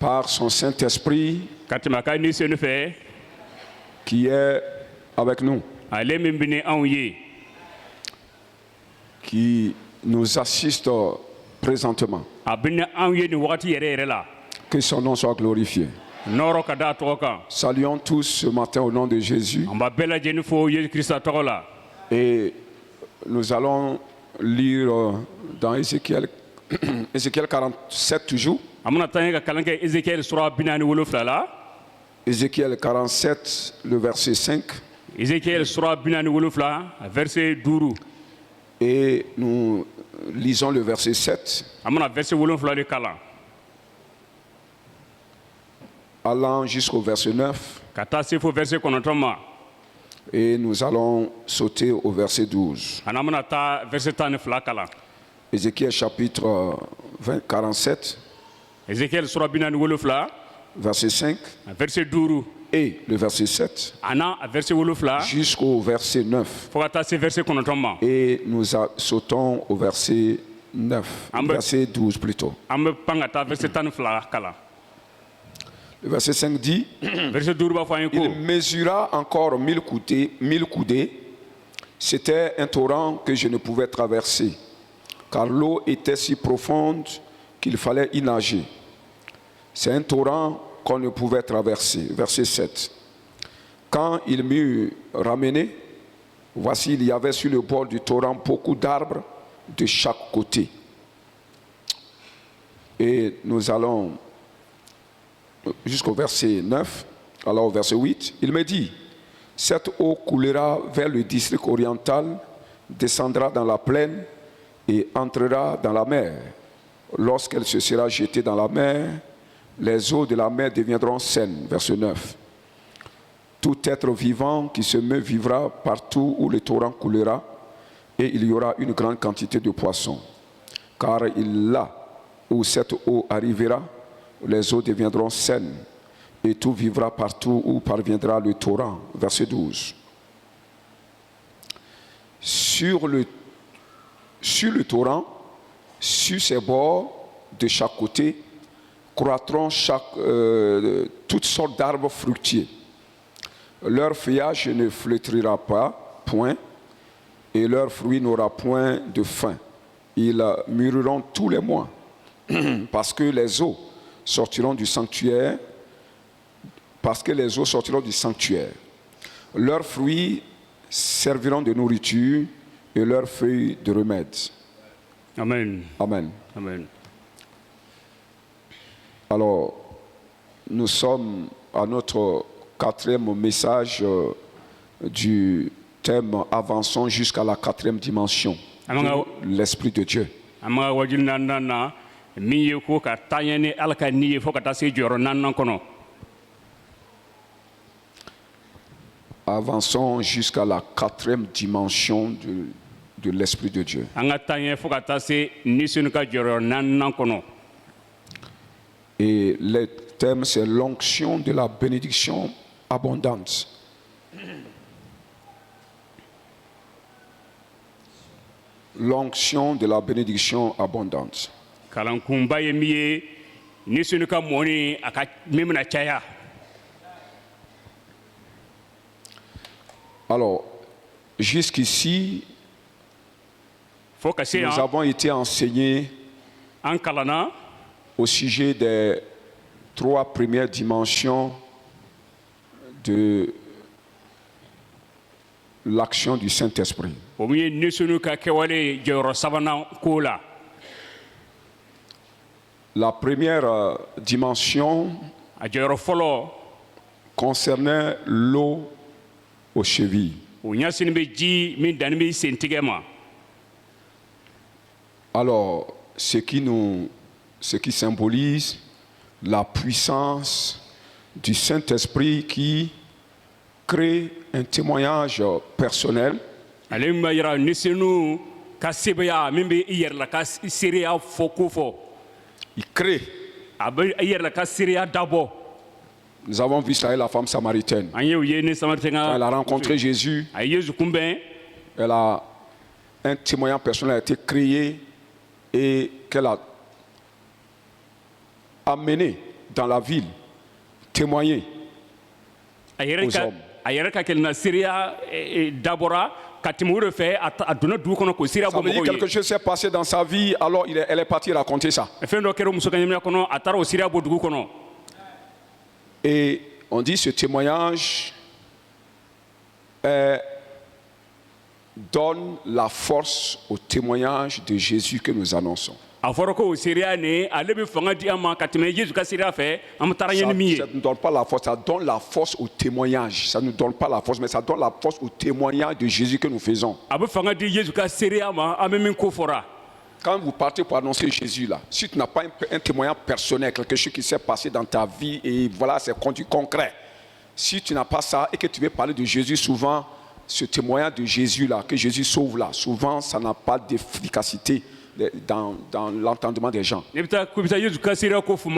par son Saint-Esprit qui est avec nous, qui nous assiste présentement. Que son nom soit glorifié. Saluons tous ce matin au nom de Jésus. Et nous allons lire dans Ézéchiel 47 toujours. Ézéchiel 47, le verset 5. Et nous lisons le verset 7. Allant jusqu'au verset 9. Et nous allons sauter au verset 12. Ézéchiel chapitre 47. Verset 5. Et le verset 7. Jusqu'au verset 9. Et nous sautons au verset 9. Verset 12 plutôt. Le verset 5 dit, il mesura encore 1000 coudées. C'était un torrent que je ne pouvais traverser, car l'eau était si profonde qu'il fallait y nager. C'est un torrent qu'on ne pouvait traverser. Verset 7. Quand il m'eut ramené, voici, il y avait sur le bord du torrent beaucoup d'arbres de chaque côté. Et nous allons jusqu'au verset 9, alors au verset 8, il me dit, cette eau coulera vers le district oriental, descendra dans la plaine et entrera dans la mer. Lorsqu'elle se sera jetée dans la mer, les eaux de la mer deviendront saines. Verset 9. Tout être vivant qui se meut vivra partout où le torrent coulera, et il y aura une grande quantité de poissons. Car là où cette eau arrivera, les eaux deviendront saines, et tout vivra partout où parviendra le torrent. Verset 12. Sur le torrent, sur ses bords, de chaque côté, croîtront toutes sortes d'arbres fruitiers. Leur feuillage ne flétrira pas, point, et leur fruit n'aura point de fin. Ils mûriront tous les mois, parce que les eaux sortiront du sanctuaire, Leurs fruits serviront de nourriture et leurs feuilles de remède. Amen. Amen. Amen. Alors, nous sommes à notre 4e message du thème « Avançons jusqu'à la 4e dimension de l'Esprit de Dieu ». Avançons jusqu'à la 4e dimension de l'Esprit de Dieu. Et le thème, c'est l'onction de la bénédiction abondante. L'onction de la bénédiction abondante. Alors, jusqu'ici, nous avons été enseignés au sujet des 3 premières dimensions de l'action du Saint-Esprit. La première dimension concernait l'eau aux chevilles. Alors, ce qui symbolise la puissance du Saint-Esprit qui crée un témoignage personnel. Il crée. Nous avons vu ça avec la femme samaritaine. Quand elle a rencontré Jésus, elle a un témoignage personnel a été créé et qu'elle a amené dans la ville, témoigner aux hommes. a yɛrɛ ka kɛlɛ na seereya dabɔra ka tɛmɛ o de fɛ a donna dugu kɔnɔ k'o seereya Ça bɔ veut dire mɔgɔw quelque ye. chose s'est passé dans sa vie, alors elle est partie raconter ça. fɛn dɔ kɛra o muso ka ɲɛnamaya kɔnɔ a taara o seereya bɔ dugu kɔnɔ. Et on dit ce témoignage donne la force au témoignage de Jésus que nous annonçons. a fɔra ko o seereya nin ale bɛ fanga di an ma ka tɛmɛ Yesu ka seereya fɛ an bɛ taara ɲɛ ni min ye. Ça ne donne pas la force, ça donne la force au témoignage. Ça ne donne pas la force, mais ça donne la force au témoignage de Jésus que nous faisons. a bɛ fanga di Yesu ka seereya ma an bɛ min ko fɔra. Quand vous partez pour annoncer Jésus là, si tu n'as pas un témoignage personnel, quelque chose qui s'est passé dans ta vie et voilà, c'est conduit concret. Si tu n'as pas ça et que tu veux parler de Jésus, souvent, ce témoignage de Jésus là, que Jésus sauve là, souvent ça n'a pas d'efficacité dans l'entendement des gens. ne bɛ taa ko i bɛ taa Yesu ka seereya ko fɔ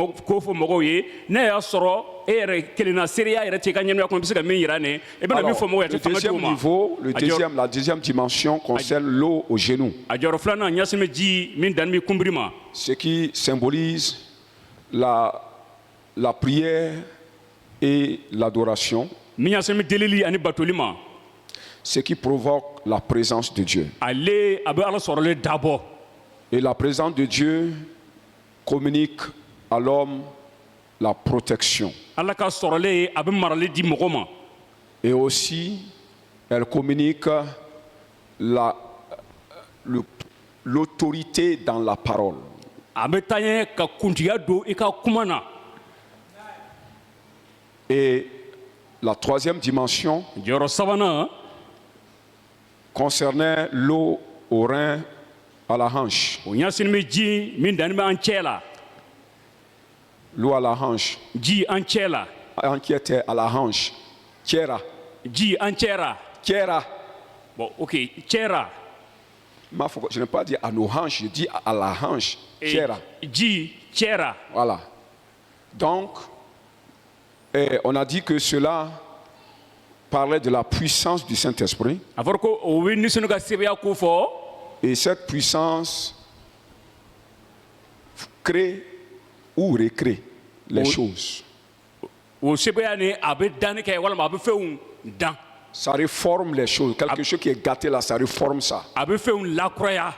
mɔgɔw ye ne y'a sɔrɔ e yɛrɛ kelenna seereya yɛrɛ tɛ i ka ɲɛnamaya kɔnɔ i bɛ se ka min yira ne i bɛna min fɔ mɔgɔw ye a tɛ fanga di o ma. La deuxième dimension concerne l'eau au genou. a jɔyɔrɔ filanan ɲɛsin bɛ ji min danni bɛ kunbiri ma. Ce qui symbolise la prière et l'adoration. min ɲɛsin bɛ delili ani batoli ma. Ce qui provoque la présence de Dieu. ale a bɛ ala sɔrɔlen dabɔ. Et la présence de Dieu communique à l'homme la protection. ala ka sɔrɔlen a bɛ marali di mɔgɔ ma. Et aussi, elle communique l'autorité dans la parole. a bɛ taa ɲɛ ka kuntigiya don i ka kuma na. Et la troisième dimension jɔyɔrɔ sabanan concernait l'eau au rein à la hanche. o ɲɛsin bɛ ji min danni bɛ an cɛ la. L'eau à la hanche. ji an cɛ la. En qui était à la hanche. Tiera. ji an cɛra. Tiera. bon ok cɛra. Je n'ai pas dit à nos hanches, je dis à la hanche. Tiera. ji cɛra. Voilà. Donc, on a dit que cela parlait de la puissance du Saint-Esprit. a fɔra ko o bɛ nisɔndiya ka seereya ko fɔ. Et cette puissance crée ou recrée les choses. o seereya ni a bɛ danni kɛ walima a bɛ fɛnw dan. Ça réforme les choses. Quelque chose qui est gâté là, ça réforme ça. a bɛ fɛnw lakuraya.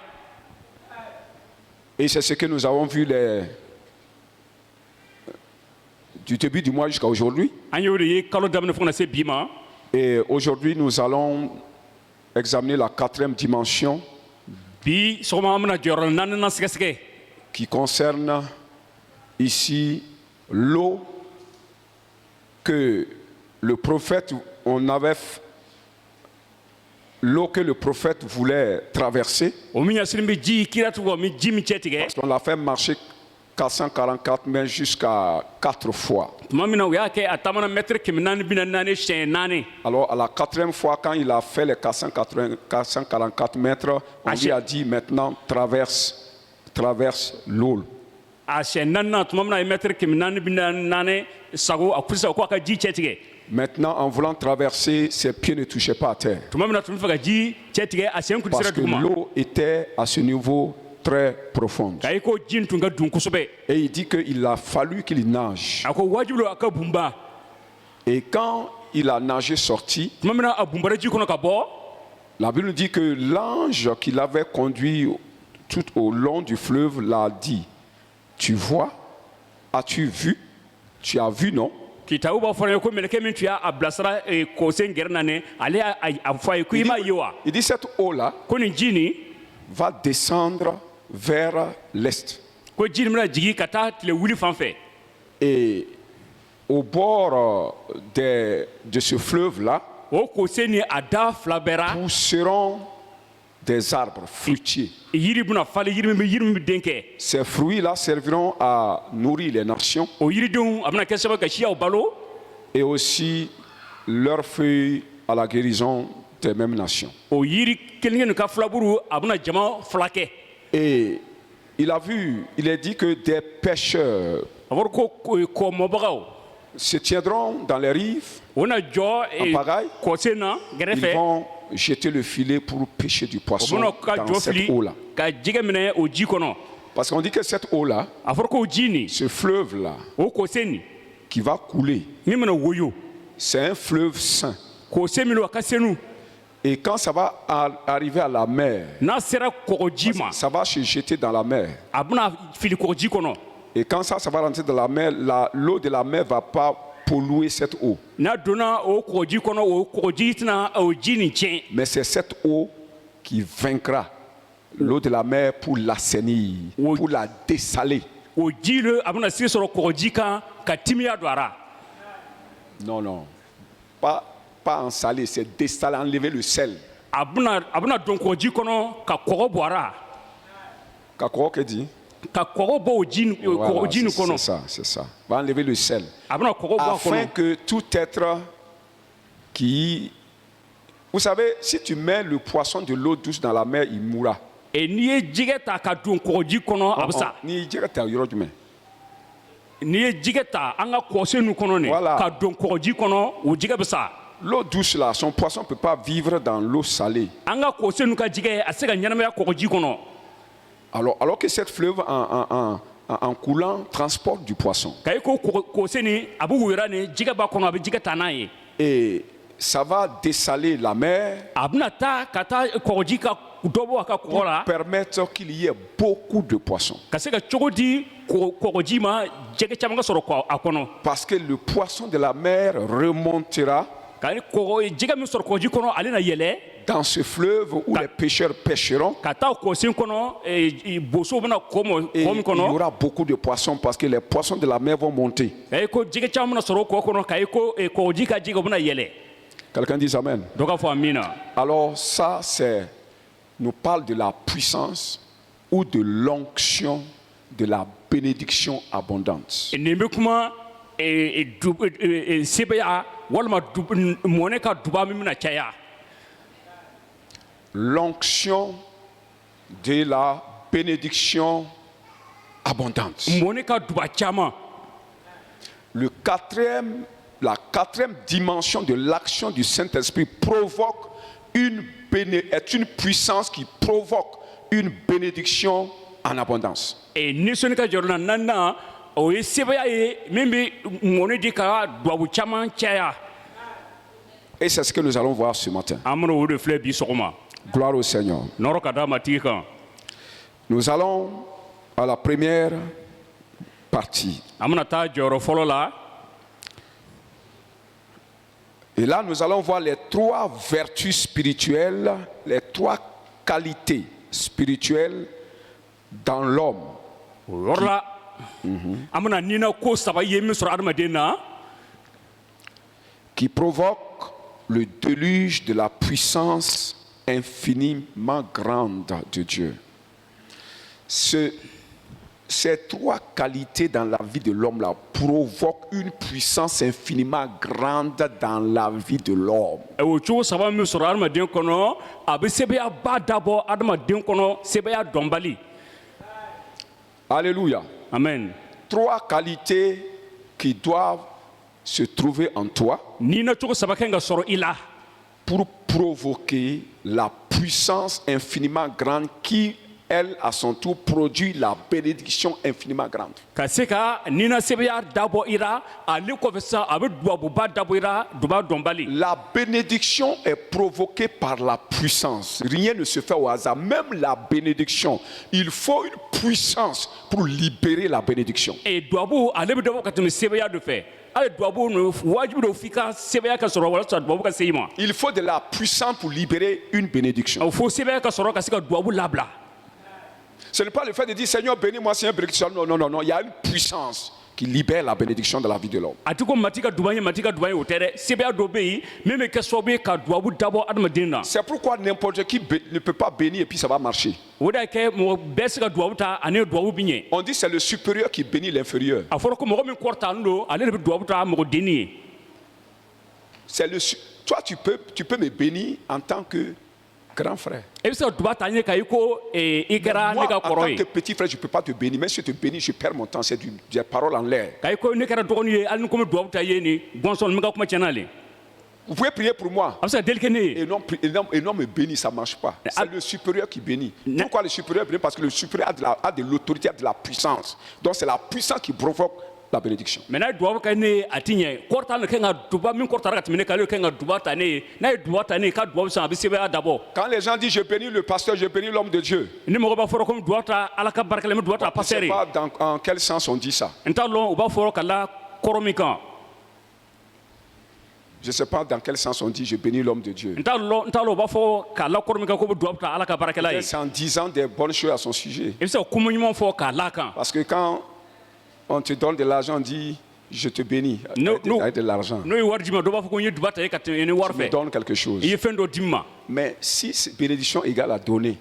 Et c'est ce que nous avons vu du début du mois jusqu'à aujourd'hui. an y'o de ye kalo daminɛ fo ka na se bi ma. Et aujourd'hui, nous allons examiner la quatrième dimension bi sɔgɔma an bɛna jɔyɔrɔ naaninan sɛgɛsɛgɛ. qui concerne ici l'eau que le prophète, l'eau que le prophète voulait traverser. o min ɲɛsin bɛ ji kira tugɔ min ji min cɛ tigɛ. Parce qu'on l'a fait marcher 444 mètres jusqu'à 4 fois. tuma min na u y'a kɛ a taamana mètre 444 siɲɛ 4. Alors à la quatrième fois, quand il a fait les 444 mètres, on lui a dit maintenant traverse l'eau. a siɲɛ 4nan tuma min na a ye mètre 444 sago a kusa ko a ka ji cɛ tigɛ. Maintenant, en voulant traverser, ses pieds ne touchaient pas à terre. tuma min na tun bɛ fɛ ka ji cɛ tigɛ a siɲɛ kun Parce sera que dugu ma. l'eau était à ce niveau très profond. k'a ko ji tun ka dun kosɛbɛ. Et il dit qu'il a fallu qu'il nage. a ko wajibi don a ka bunba. Et quand il a nagé sorti, tuma min na a bunbara ji kɔnɔ ka bɔ. la Bible dit que l'ange qui l'avait conduit tout au long du fleuve l'a dit, tu vois, as-tu vu? Tu as vu, non? kitabu b'a fɔ n ye ko mɛlɛkɛ min tun y'a bilasira kɔsen gɛrɛ na ne ale y'a fɔ a ye ko i m'a ye wa. Il dit cette eau-là ko nin ji nin va descendre vers l'est. ko ji nin bɛna jigin ka taa tile wuli fan fɛ. Et au bord de ce fleuve-là, o kɔsen ni a da fila bɛɛ ra. pousseront des arbres fruitiers. yiri bɛna falen yiri min bɛ den kɛ. Ces fruits-là serviront à nourrir les nations o yiridenw a bɛna kɛ sababu ka siyaw balo. et aussi leurs feuilles à la guérison des mêmes nations. o yiri kelen kelen ka filaburu a bɛna jama fila kɛ. Et il est dit que des pêcheurs a fɔra ko kɔmɔbagaw se tiendront dans les rives, o na jɔ kɔsen na ils gɛrɛfɛ. vont jeter le filet pour pêcher du o poisson bɛna ka dans jɔ cette fili eau-là. ka jɛgɛ minɛ o ji kɔnɔ. Parce qu'on dit que cette eau-là, ce fleuve-là, qui va couler, c'est un fleuve saint. Et quand ça va arriver à la mer, ça va se jeter dans la mer. Et quand ça va rentrer dans la mer, l'eau de la mer ne va pas polluer cette eau. Mais c'est cette eau qui vaincra l'eau de la mer pour l'assainir, pour la dessaler. Non, non. Pas en salé, c'est dessaler, enlever le sel. Kakoro que dit? Voilà, c'est ça. Va enlever le sel. Afin que tout être qui... Vous savez, si tu mets le poisson de l'eau douce dans la mer, il mourra. Voilà. L'eau douce là, son poisson ne peut pas vivre dans l'eau salée. Alors que cette fleuve en coulant transporte du poisson. Et ça va dessaler la mer pour permettre qu'il y ait beaucoup de poissons. Parce que le poisson de la mer remontera dans ce fleuve où les pêcheurs pêcheront. Et il y aura beaucoup de poissons parce que les poissons de la mer vont monter. Quelqu'un dit amen. Alors ça, nous parle de la puissance ou de l'onction de la bénédiction abondante. L'onction de la bénédiction abondante. La quatrième dimension de l'action du Saint-Esprit est une puissance qui provoque une bénédiction en abondance. Et c'est ce que nous allons voir ce matin. Gloire au Seigneur. Nous allons à la première partie. Et là, nous allons voir les trois vertus spirituelles, les trois qualités spirituelles dans l'homme. Qui provoquent le déluge de la puissance infiniment grande de Dieu. Ces trois qualités dans la vie de l'homme là provoquent une puissance infiniment grande dans la vie de l'homme. Alléluia. Amen. Trois qualités qui doivent se trouver en toi pour provoquer la puissance infiniment grande qui, elle, à son tour, produit la bénédiction infiniment grande. La bénédiction est provoquée par la puissance. Rien ne se fait au hasard. Même la bénédiction, il faut une puissance pour libérer la bénédiction. Il faut de la puissance pour libérer une bénédiction. Ce n'est pas le fait de dire Seigneur bénis-moi, Seigneur bénis-moi. Non, non, non, non. Il y a une puissance qui libère la bénédiction de la vie de l'homme. C'est pourquoi n'importe qui ne peut pas bénir et puis ça va marcher. On dit c'est le supérieur qui bénit l'inférieur. Toi tu peux me bénir en tant que grand frère. Moi, en tant que petit frère, je ne peux pas te bénir. Mais si je te bénis, je perds mon temps. C'est des paroles en l'air. Vous pouvez prier pour moi. Et non me bénit, ça ne marche pas. C'est le supérieur qui bénit. Pourquoi le supérieur bénit? Parce que le supérieur a de l'autorité, a de la puissance. Donc c'est la puissance qui provoque la bénédiction. Quand les gens disent je bénis le pasteur, je bénis l'homme de Dieu, je ne sais pas en quel sens on dit ça. Je ne sais pas dans quel sens on dit je bénis l'homme de Dieu. C'est en disant des bonnes choses à son sujet. Parce que quand on te donne de l'argent, on dit je te bénis avec de l'argent. Tu me donnes quelque chose. Mais si cette bénédiction égale à donner,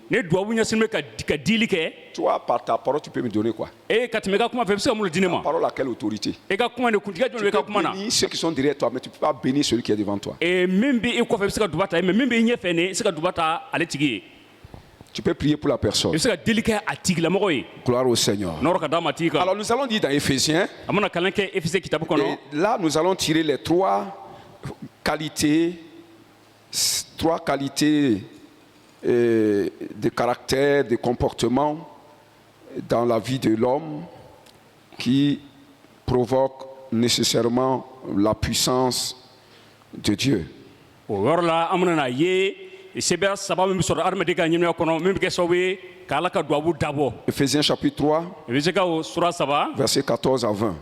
toi par ta parole tu peux me donner quoi? Ta parole a quelle autorité? Tu peux bénir ceux qui sont derrière toi, mais tu ne peux pas bénir celui qui est devant toi. Tu peux prier pour la personne. Gloire au Seigneur. Alors nous allons dire dans Éphésiens, et là nous allons tirer les trois qualités de caractère, de comportement dans la vie de l'homme qui provoquent nécessairement la puissance de Dieu. Éphésiens chapitre 3, verset 14 à 20.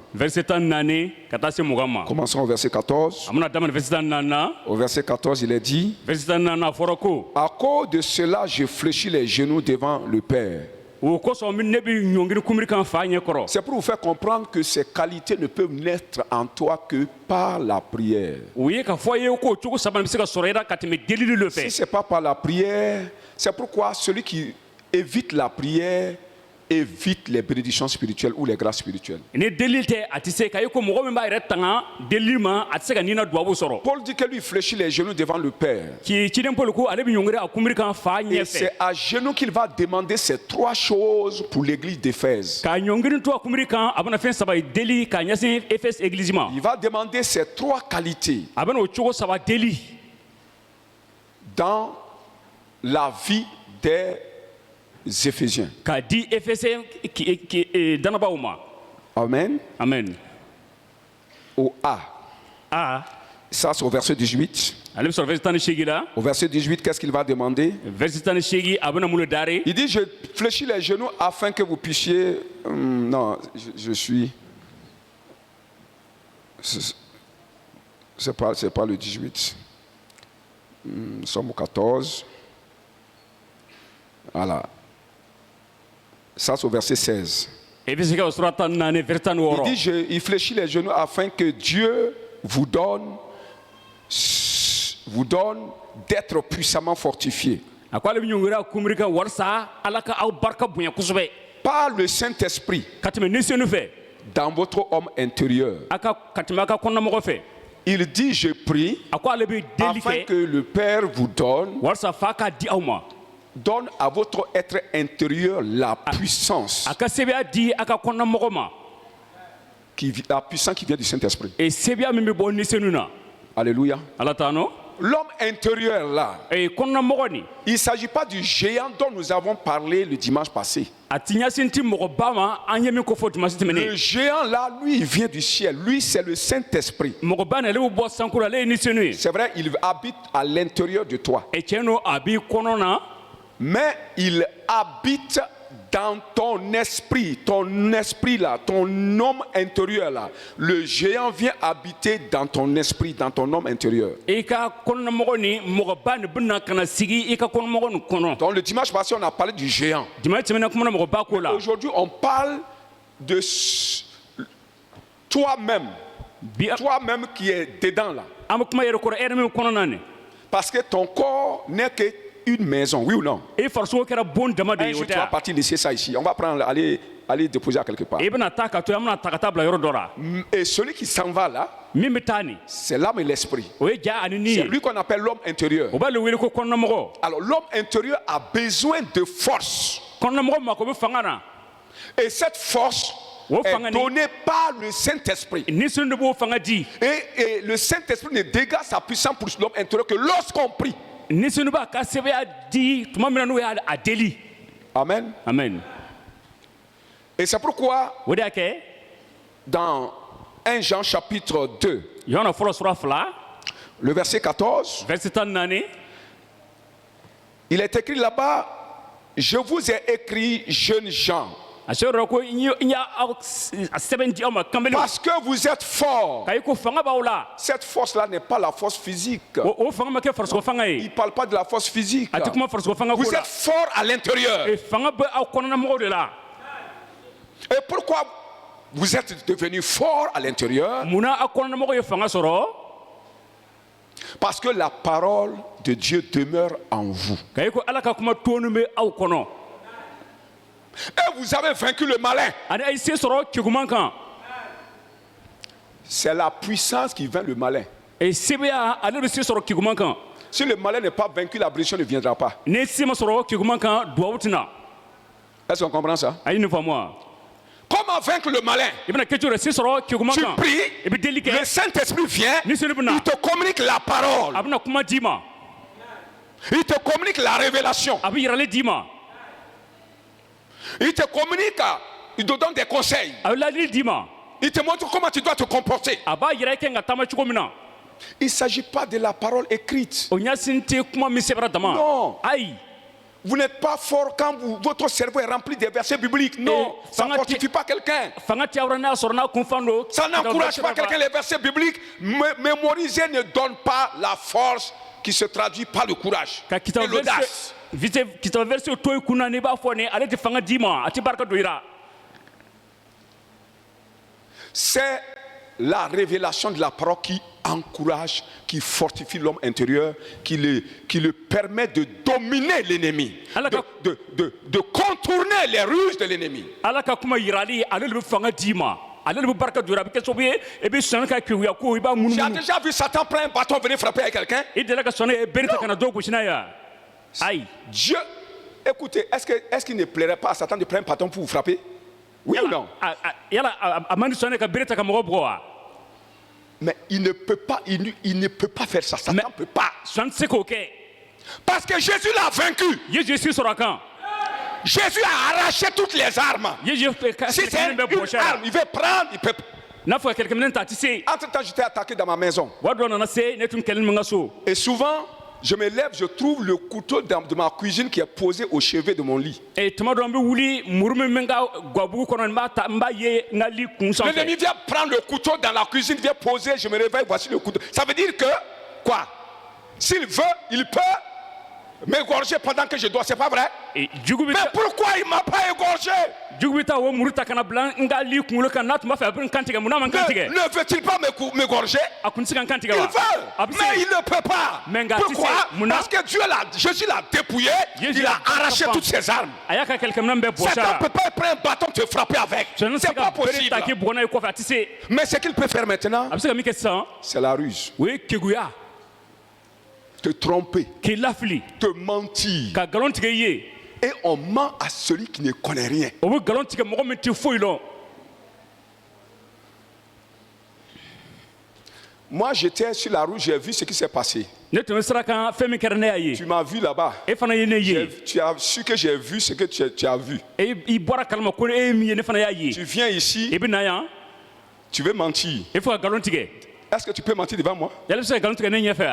Commençons au verset 14. Au verset 14, il est dit: à cause de cela, je fléchis les genoux devant le Père. C'est pour vous faire comprendre que ces qualités ne peuvent naître en toi que par la prière. Si ce n'est pas par la prière, c'est pourquoi celui qui évite la prière évite les bénédictions spirituelles ou les grâces spirituelles. Paul dit que lui fléchit les genoux devant le Père. Et c'est à genoux qu'il va demander ces trois choses pour l'église d'Éphèse. Il va demander ces trois qualités dans la vie des Éphésiens. Amen. Amen. Au A. Ça, c'est au verset 18. Au verset 18, qu'est-ce qu'il va demander? Il dit: je fléchis les genoux afin que vous puissiez. Non, je suis. C'est pas le 18. Nous sommes au 14. Voilà. Ça, c'est au verset 16. Il dit: il fléchit les genoux afin que Dieu vous donne d'être puissamment fortifié par le Saint-Esprit dans votre homme intérieur. Il dit: je prie afin que le Père vous donne à votre être intérieur la puissance. La puissance qui vient du Saint-Esprit. Alléluia. L'homme intérieur là, il ne s'agit pas du géant dont nous avons parlé le dimanche passé. Le géant là, lui, il vient du ciel. Lui, c'est le Saint-Esprit. C'est vrai, il habite à l'intérieur de toi. Mais il habite dans ton esprit là, ton homme intérieur là. Le géant vient habiter dans ton esprit, dans ton homme intérieur. Donc le dimanche passé, on a parlé du géant. Aujourd'hui, on parle de toi-même qui est dedans là. Parce que ton corps n'est que une maison, oui ou non? Un jour, tu vas partir laisser ça ici. On va prendre, aller déposer à quelque part. Et celui qui s'en va là, c'est l'âme et l'esprit. C'est lui qu'on appelle l'homme intérieur. Alors l'homme intérieur a besoin de force. Et cette force est donné par le Saint-Esprit. Et le Saint-Esprit ne dégage sa puissance pour l'homme intérieur que lorsqu'on prie. Amen. Amen. Et c'est pourquoi dans 1 Jean chapitre 2, le verset 14, il est écrit là-bas, je vous ai écrit, jeunes gens, parce que vous êtes forts. Cette force-là n'est pas la force physique. Il ne parle pas de la force physique. Vous êtes forts à l'intérieur. Et pourquoi vous êtes devenus forts à l'intérieur? Parce que la parole de Dieu demeure en vous. Et vous avez vaincu le malin. C'est la puissance qui vainc le malin. Si le malin n'est pas vaincu, la bénédiction ne viendra pas. Est-ce qu'on comprend ça? Comment vaincre le malin? Tu pries, le Saint-Esprit vient, il te communique la parole. Il te communique la révélation. Il te communique, il te donne des conseils. Il te montre comment tu dois te comporter. Il ne s'agit pas de la parole écrite. Non. Vous n'êtes pas fort quand votre cerveau est rempli des versets bibliques. Non, ça ne fortifie pas quelqu'un. Ça n'encourage pas quelqu'un. Les versets bibliques mémorisés ne donnent pas la force qui se traduit par le courage et l'audace. C'est la révélation de la parole qui encourage, qui fortifie l'homme intérieur, qui le permet de dominer l'ennemi, de contourner les ruses de l'ennemi. Tu as déjà vu Satan prendre un bâton venir frapper avec quelqu'un? Dieu, écoutez, est-ce qu'il ne plairait pas à Satan de prendre un bâton pour vous frapper? Oui ou non? Mais il ne peut pas, il ne peut pas faire ça. Satan ne peut pas. Parce que Jésus l'a vaincu. Jésus a arraché toutes les armes. Si c'est une arme, il veut prendre, il peut. Entre-temps, j'étais attaqué dans ma maison. Et souvent, je me lève, je trouve le couteau de ma cuisine qui est posé au chevet de mon lit. L'ennemi vient prendre le couteau dans la cuisine, vient poser, je me réveille, voici le couteau. Ça veut dire que, quoi? S'il veut, il peut m'égorger pendant que je dois, c'est pas vrai? Mais pourquoi il ne m'a pas égorgé? Ne veut-il pas m'égorger? Il veut, mais il ne peut pas. Pourquoi? Parce que Jésus l'a dépouillé, il a arraché toutes ses armes. Satan ne peut pas prendre un bâton te frapper avec. C'est pas possible. Mais ce qu'il peut faire maintenant, c'est la ruse. Te tromper, te mentir. Et on ment à celui qui ne connaît rien. Moi, j'étais sur la route, j'ai vu ce qui s'est passé. Tu m'as vu là-bas. Tu as su que j'ai vu ce que tu as vu. Tu viens ici, tu veux mentir. Est-ce que tu peux mentir devant moi?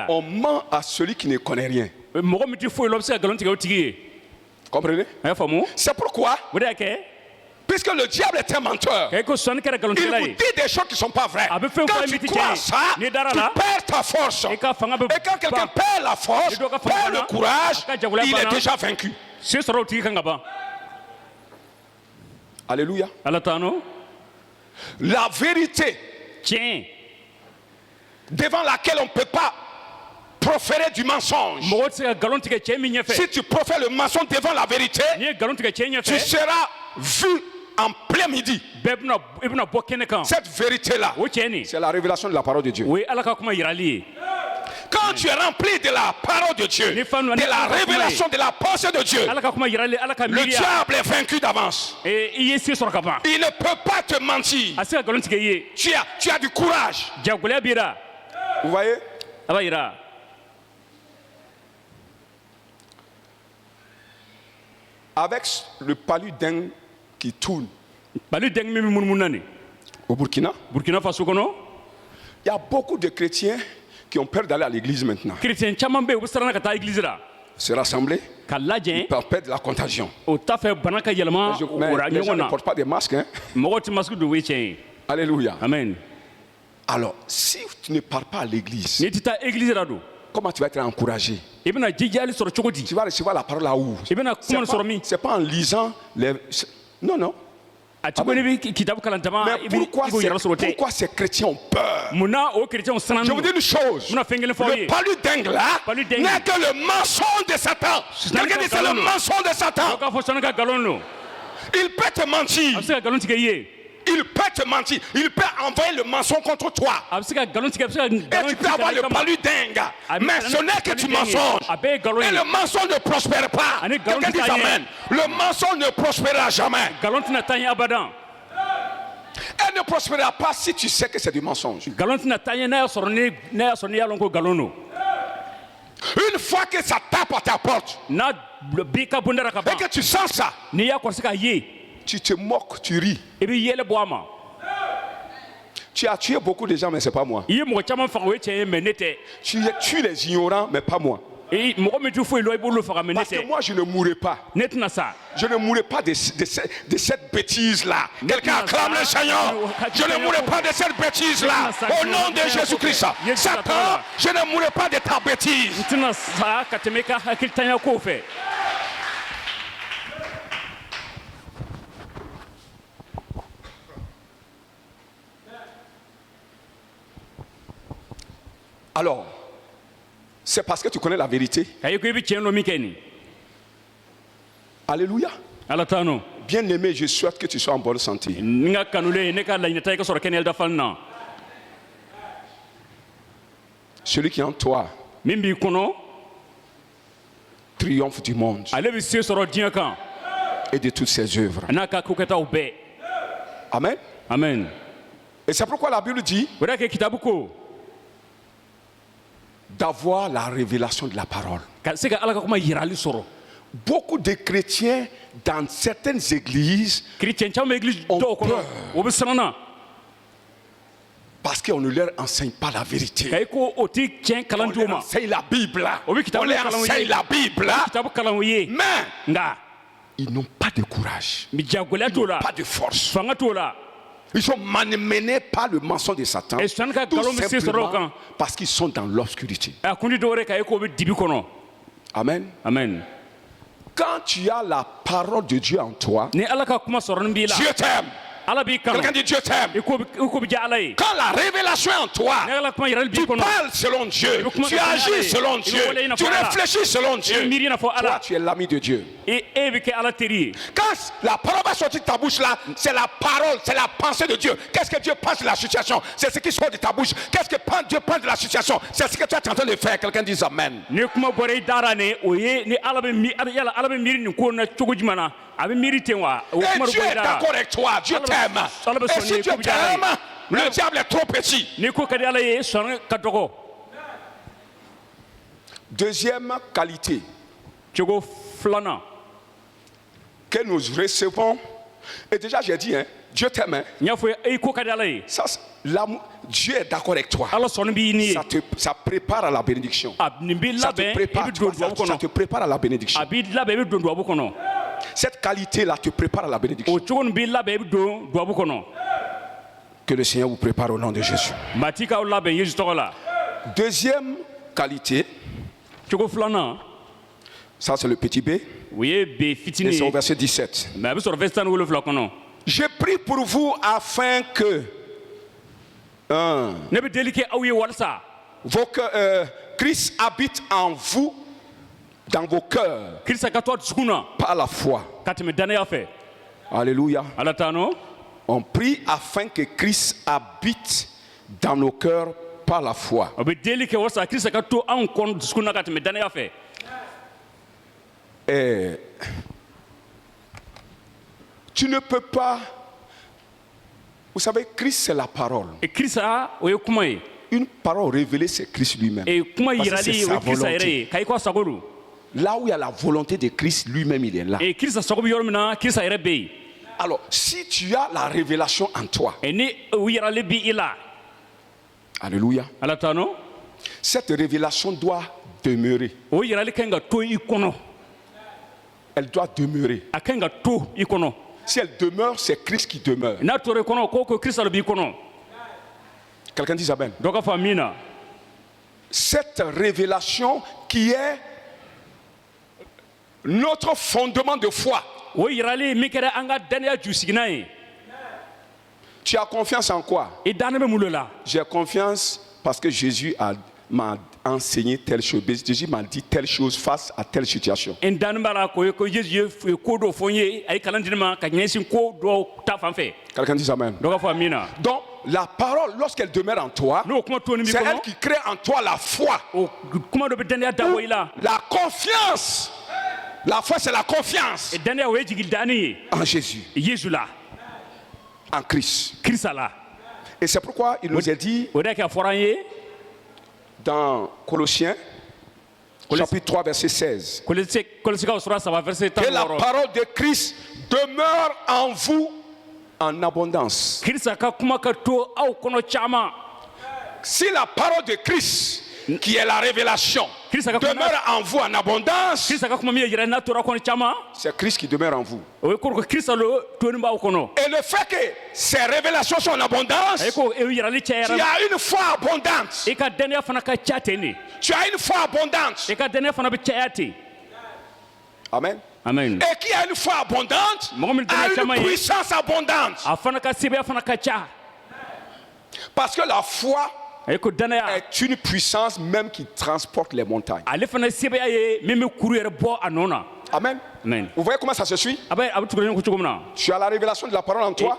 On ment à celui qui ne connaît rien. Comprenez? C'est pourquoi, puisque le diable est un menteur, il vous dit des choses qui ne sont pas vraies. Quand tu crois ça, tu perds ta force. Et quand quelqu'un perd la force, perd le courage, il est déjà vaincu. Alléluia. La vérité devant laquelle on ne peut pas proférer du mensonge. Si tu profères le mensonge devant la vérité, tu seras vu en plein midi. Cette vérité-là, c'est la révélation de la parole de Dieu. Quand Quand tu es rempli de la parole de Dieu, de la révélation de la pensée de Dieu, le diable est vaincu d'avance. Il ne peut pas te mentir. Tu as du courage. Vous voyez? Avec le paludin qui tourne au Burkina Faso, il y a beaucoup de chrétiens qui ont peur d'aller à l'église maintenant. Se rassembler, ils peuvent perdre la contagion. Mais les gens ne portent pas de masques. Hein? Alléluia. Amen. Alors, si tu ne pars pas à l'église, comment tu vas être encouragé? Tu vas recevoir la parole là où? C'est pas en lisant les... Non, non. Mais pourquoi ces chrétiens ont peur? Je vous dis une chose. Le paludin là n'est que le mensonge de Satan. Quelqu'un dit c'est le mensonge de Satan. Il peut te mentir. Il peut te mentir. Il peut envoyer le mensonge contre toi. Et tu peux avoir le paludin. Mais ce n'est que du mensonge. Et le mensonge ne prospère pas. Quelqu'un dit amen. Le mensonge ne prospérera jamais. Elle ne prospérera pas si tu sais que c'est du mensonge. Une fois que ça tape à ta porte et que tu sens ça, tu te moques, tu ris. Tu as tué beaucoup de gens, mais ce n'est pas moi. Tu tues les ignorants, mais pas moi. Parce que moi, je ne mourrai pas. Je ne mourrai pas de cette bêtise-là. Quelqu'un acclame le Seigneur. Je ne mourrai pas de cette bêtise-là. Au nom de Jésus-Christ. Satan, je ne mourrai pas de ta bêtise. Alors, c'est parce que tu connais la vérité. Alléluia. Bien aimé, je souhaite que tu sois en bonne santé. Celui qui est en toi triomphe du monde et de toutes ses œuvres. Amen. Amen. Et c'est pourquoi la Bible dit d'avoir la révélation de la parole. Beaucoup de chrétiens dans certaines églises ont peur parce qu'on ne leur enseigne pas la vérité. On leur enseigne la Bible. On leur enseigne la Bible. Mais ils n'ont pas de courage. Ils n'ont pas de force. Ils sont malmenés par le mensonge de Satan. Tout simplement parce qu'ils sont dans l'obscurité. Amen. Amen. Quand tu as la parole de Dieu en toi, Dieu t'aime. Quelqu'un dit Dieu t'aime. Quand la révélation est en toi, tu parles selon Dieu, tu agis selon Dieu, tu réfléchis selon Dieu. Toi, tu es l'ami de Dieu. Quand la parole va sortir de ta bouche là, c'est la parole, c'est la pensée de Dieu. Qu'est-ce que Dieu pense de la situation? C'est ce qui sort de ta bouche. Qu'est-ce que Dieu pense de la situation? C'est ce que tu es en train de faire. Quelqu'un dit amen. Et Dieu est d'accord avec toi. Dieu t'aime. Et si Dieu t'aime, le diable est trop petit. Deuxième qualité que nous recevons, et déjà j'ai dit, hein, Dieu t'aime. Hein. Ça, Dieu est d'accord avec toi. Ça prépare à la bénédiction. Ça te prépare à la bénédiction. Cette qualité-là te prépare à la bénédiction. Que le Seigneur vous prépare au nom de Jésus. Deuxième qualité, ça c'est le petit B. Et c'est au verset 17. Je prie pour vous afin que Christ habite en vous, dans vos cœurs, par la foi. Alléluia. On prie afin que Christ habite dans nos cœurs par la foi. Et tu ne peux pas. Vous savez, Christ c'est la parole. Une parole révélée, c'est Christ lui-même. C'est sa volonté. Là où il y a la volonté de Christ lui-même, il est là. Alors, si tu as la révélation en toi, alléluia, cette révélation doit demeurer. Elle doit demeurer. Si elle demeure, c'est Christ qui demeure. Quelqu'un dit Amen. Cette révélation qui est notre fondement de foi. Tu as confiance en quoi? J'ai confiance parce que Jésus m'a enseigné telle chose. Jésus m'a dit telle chose face à telle situation. Quelqu'un dit Amen. Donc, la parole, lorsqu'elle demeure en toi, c'est elle qui crée en toi la foi. La confiance. La foi, c'est la confiance en Jésus, en Christ. Et c'est pourquoi il nous a dit dans Colossiens, chapitre 3, verset 16, que la parole de Christ demeure en vous en abondance. Si la parole de Christ, qui est la révélation, demeure en vous en abondance, c'est Christ qui demeure en vous. Et le fait que ces révélations sont en abondance, tu as une foi abondante. Tu as une foi abondante. Amen. Amen. Et qui a une foi abondante a une puissance abondante. Parce que la foi est une puissance même qui transporte les montagnes. Amen. Amen. Vous voyez comment ça se suit? Tu as la révélation de la parole en toi.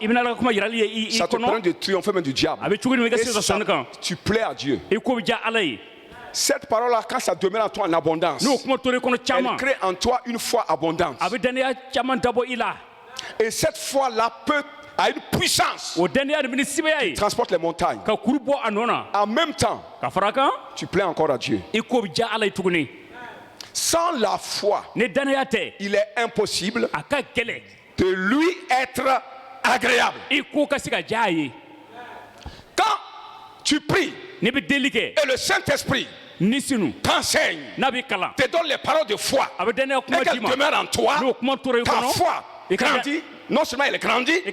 Ça te permet de triompher même du diable. Et tu plais à Dieu. Cette parole-là, quand ça demeure en toi en abondance, elle crée en toi une foi abondante. Et cette foi-là a une puissance qui transporte les montagnes. En même temps, tu plais encore à Dieu. Sans la foi, il est impossible de lui être agréable. Quand tu pries et le Saint-Esprit t'enseigne, te donne les paroles de foi et qu'elle demeure en toi, ta foi grandit. Non seulement elle grandit, mais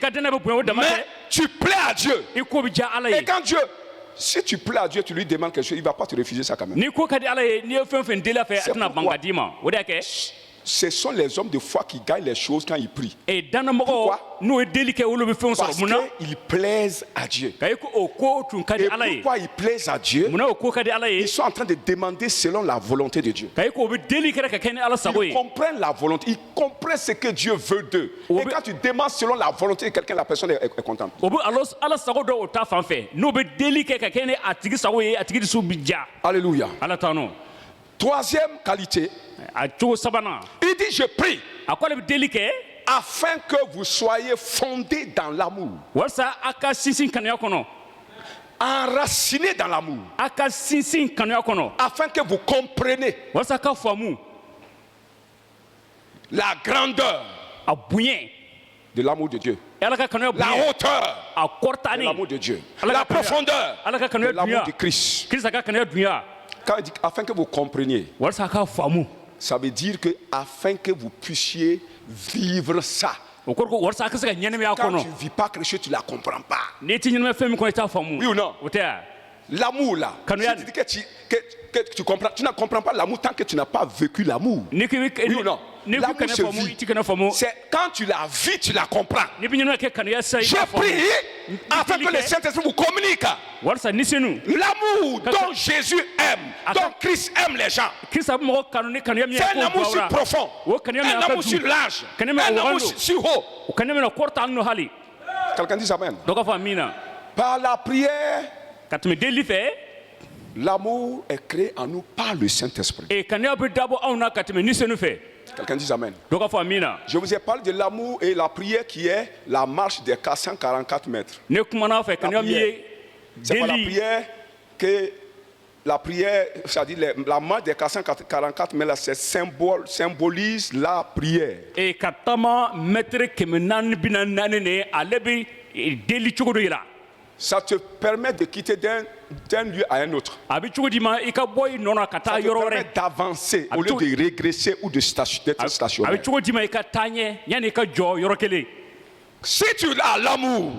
tu plais à Dieu. Et quand Dieu, si tu plais à Dieu, tu lui demandes quelque chose, il ne va pas te refuser ça quand même. Ce sont les hommes de foi qui gagnent les choses quand ils prient. Pourquoi? Parce qu'ils plaisent à Dieu. Et pourquoi ils plaisent à Dieu? Ils sont en train de demander selon la volonté de Dieu. Ils comprennent la volonté, ils comprennent ce que Dieu veut d'eux. Et quand tu demandes selon la volonté de quelqu'un, la personne est contente. Alléluia. Troisième qualité, il dit je prie afin que vous soyez fondés dans l'amour, enracinés dans l'amour, afin que vous compreniez la grandeur de l'amour de Dieu, la hauteur de l'amour de Dieu, la profondeur de l'amour de Christ. Quand il dit afin que vous compreniez, ça veut dire que afin que vous puissiez vivre ça. Quand tu ne vis pas quelque chose, tu ne la comprends pas. Oui ou non? L'amour là, si tu dis que tu comprends, tu ne comprends pas l'amour tant que tu n'as pas vécu l'amour. Oui ou non? L'amour se vit. C'est quand tu la vis, tu la comprends. J'ai prié afin que le Saint-Esprit vous communique l'amour dont Jésus aime, dont Christ aime les gens. C'est un amour si profond, un amour si large, un amour si haut. Quelqu'un dit Amen. Par la prière L'amour est créé en nous par le Saint-Esprit. Quelqu'un dit Amen. Je vous ai parlé de l'amour et la prière qui est la marche des 444 mètres. C'est pas la prière que la prière, c'est-à-dire la marche des 444 mètres, c'est symbolise la prière. Ça te permet de quitter d'un lieu à un autre. Ça te permet d'avancer au lieu de régresser ou d'être stationnaire. Si tu as l'amour,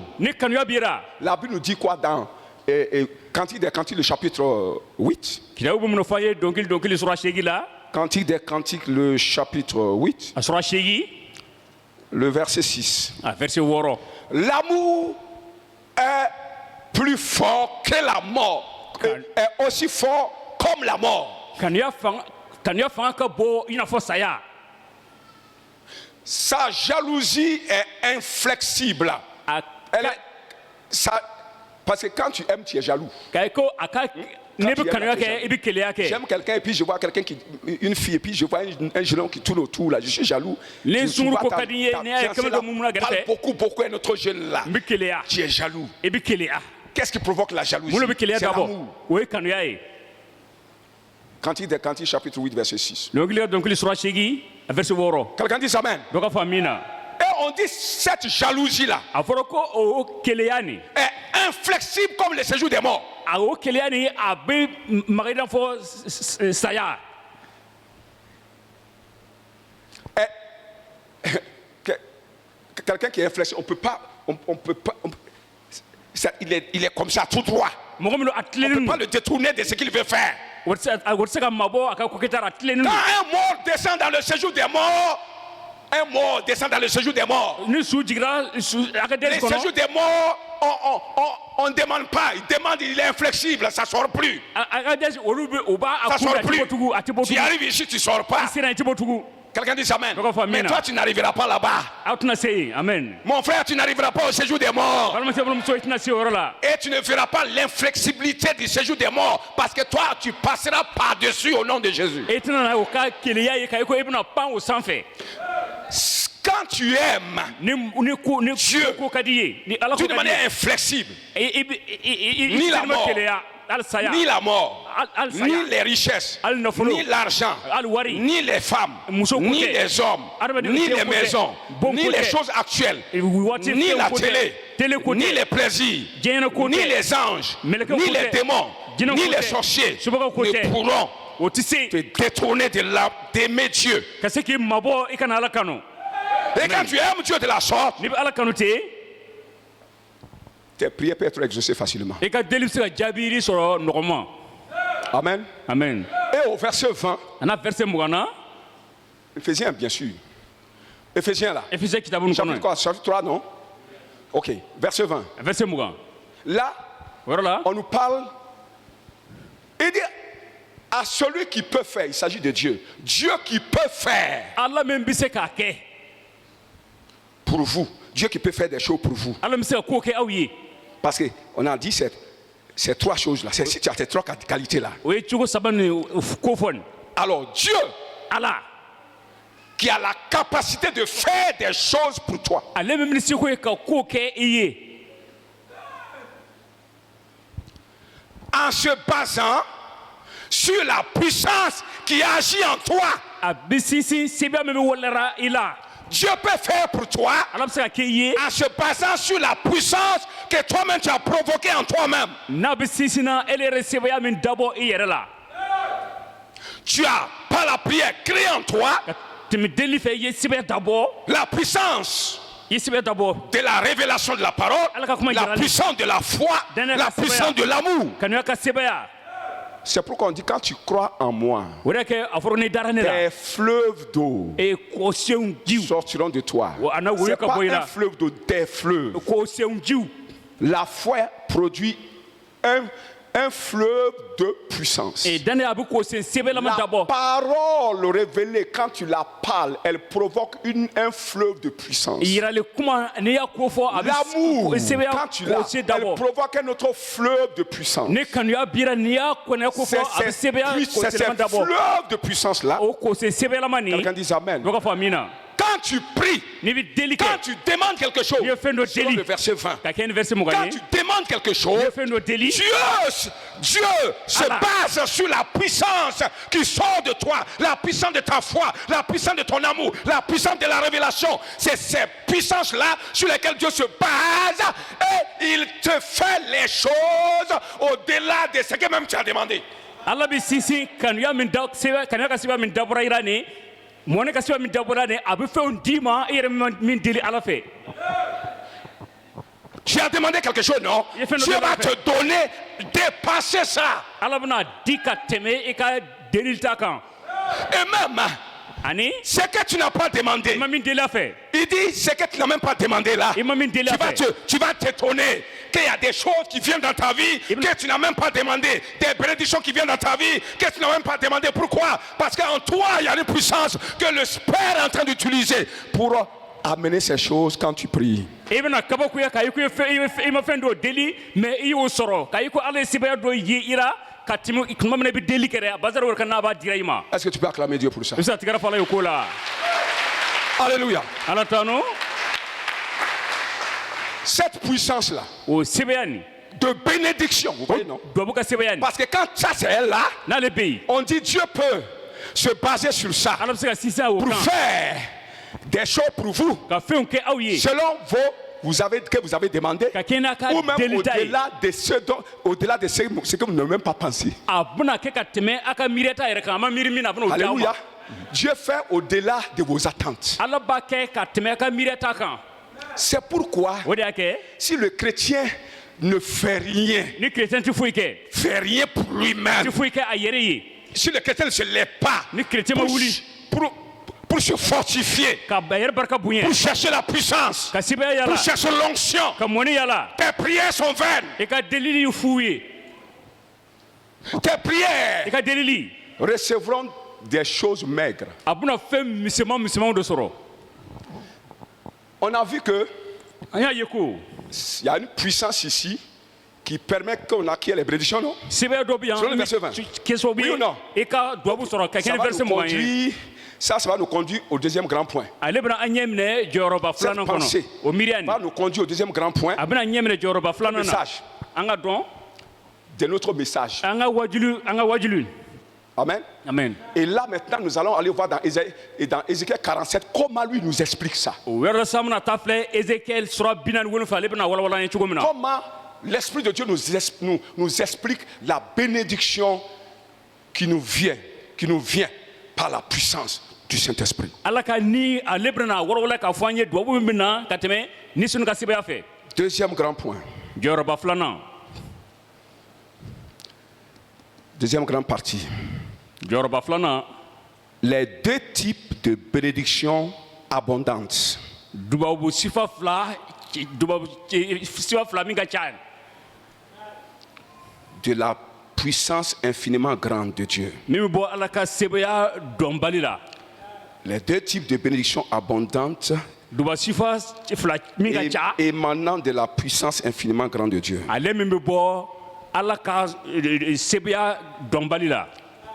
la Bible nous dit quoi dans Cantique des Cantiques, le chapitre 8. Cantique des Cantiques, le chapitre 8. Le verset 6. L'amour est plus fort que la mort, est aussi fort comme la mort. Sa jalousie est inflexible. Parce que quand tu aimes, tu es jaloux. J'aime quelqu'un et puis je vois une fille et puis je vois un jeune homme qui tourne autour là, je suis jaloux. Parle beaucoup à notre jeune là. Tu es jaloux. Qu'est-ce qui provoque la jalousie? C'est l'amour. Cantique des Cantiques, chapitre 8, verset 6. Quelqu'un dit Amen. Et on dit cette jalousie là est inflexible comme le séjour des morts. Quelqu'un qui est inflexible, on peut pas, il est comme ça tout droit. On ne peut pas le détourner de ce qu'il veut faire. Quand un mort descend dans le séjour des morts, un mort descend dans le séjour des morts. Le séjour des morts, on ne demande pas. Il demande, il est inflexible, ça ne sort plus. Ça ne sort plus. Tu arrives ici, tu ne sors pas. Quelqu'un dit Amen. Mais toi, tu n'arriveras pas là-bas. Amen. Mon frère, tu n'arriveras pas au séjour des morts. Et tu ne feras pas l'inflexibilité du séjour des morts. Parce que toi, tu passeras par-dessus au nom de Jésus. Quand tu aimes Dieu d'une manière inflexible, ni la mort, ni les richesses, ni l'argent, ni les femmes, ni les hommes, ni les maisons, ni les choses actuelles, ni la télé, ni les plaisirs, ni les anges, ni les démons, ni les sorciers ne pourront te détourner d'aimer Dieu. Et quand tu aimes Dieu de la sorte, tes prières peuvent être exaucées facilement. Amen. Amen. Et au verset 20, Éphésiens bien sûr. Éphésiens là. Chapitre quoi? Chapitre 3, non? Ok, verset 20. Là, on nous parle et dit à celui qui peut faire, il s'agit de Dieu. Dieu qui peut faire. Pour vous. Dieu qui peut faire des choses pour vous. Parce qu'on a dit ces trois choses-là. Si tu as ces trois qualités-là. Alors Dieu qui a la capacité de faire des choses pour toi. En se basant sur la puissance qui agit en toi. Dieu peut faire pour toi en se basant sur la puissance que toi-même tu as provoquée en toi-même. Tu as, par la prière, créé en toi la puissance de la révélation de la parole, la puissance de la foi, la puissance de l'amour. C'est pourquoi on dit quand tu crois en moi, des fleuves d'eau sortiront de toi. C'est pas un fleuve d'eau, des fleuves. La foi produit un fleuve de puissance. La parole révélée, quand tu la parles, elle provoque un fleuve de puissance. L'amour, quand tu l'as, elle provoque un autre fleuve de puissance. C'est ce fleuve de puissance-là. Quelqu'un dit Amen. Quand tu pries, quand tu demandes quelque chose, selon le verset 20, quand tu demandes quelque chose, Dieu se base sur la puissance qui sort de toi, la puissance de ta foi, la puissance de ton amour, la puissance de la révélation. C'est ces puissances-là sur lesquelles Dieu se base et il te fait les choses au-delà de ce que même tu as demandé. Tu as demandé quelque chose, non? Dieu va te donner, dépasser ça. Et même, ce que tu n'as pas demandé, il dit ce que tu n'as même pas demandé là, tu vas t'étonner qu'il y a des choses qui viennent dans ta vie que tu n'as même pas demandé, des bénédictions qui viennent dans ta vie que tu n'as même pas demandé. Pourquoi? Parce qu'en toi il y a une puissance que le Père est en train d'utiliser pour amener ces choses quand tu pries. Est-ce que tu peux acclamer Dieu pour ça? Alléluia. Cette puissance-là de bénédiction, vous voyez, non? Parce que quand ça c'est elle là, on dit Dieu peut se baser sur ça pour faire des choses pour vous selon vous avez demandé, ou même au-delà de ce que vous n'avez même pas pensé. Alléluia. Dieu fait au-delà de vos attentes. C'est pourquoi si le chrétien ne fait rien pour lui-même, si le chrétien ne se lève pas pour se fortifier, pour chercher la puissance, pour chercher l'onction, tes prières sont vaines. Tes prières recevront des choses maigres. On a vu que il y a une puissance ici qui permet qu'on acquiert les bénédictions, non? Selon le verset 20. Oui ou non? Ça va nous conduire au deuxième grand point. Cette pensée va nous conduire au deuxième grand point. Le message de notre message. Amen. Amen. Et là maintenant nous allons aller voir dans Ézéchiel 47 comment lui nous explique ça. Comment l'Esprit de Dieu nous explique la bénédiction qui nous vient par la puissance du Saint-Esprit. Deuxième grand point. Deuxième grande partie. Les deux types de bénédictions abondantes. De la puissance infiniment grande de Dieu. Les deux types de bénédictions abondantes émanant de la puissance infiniment grande de Dieu.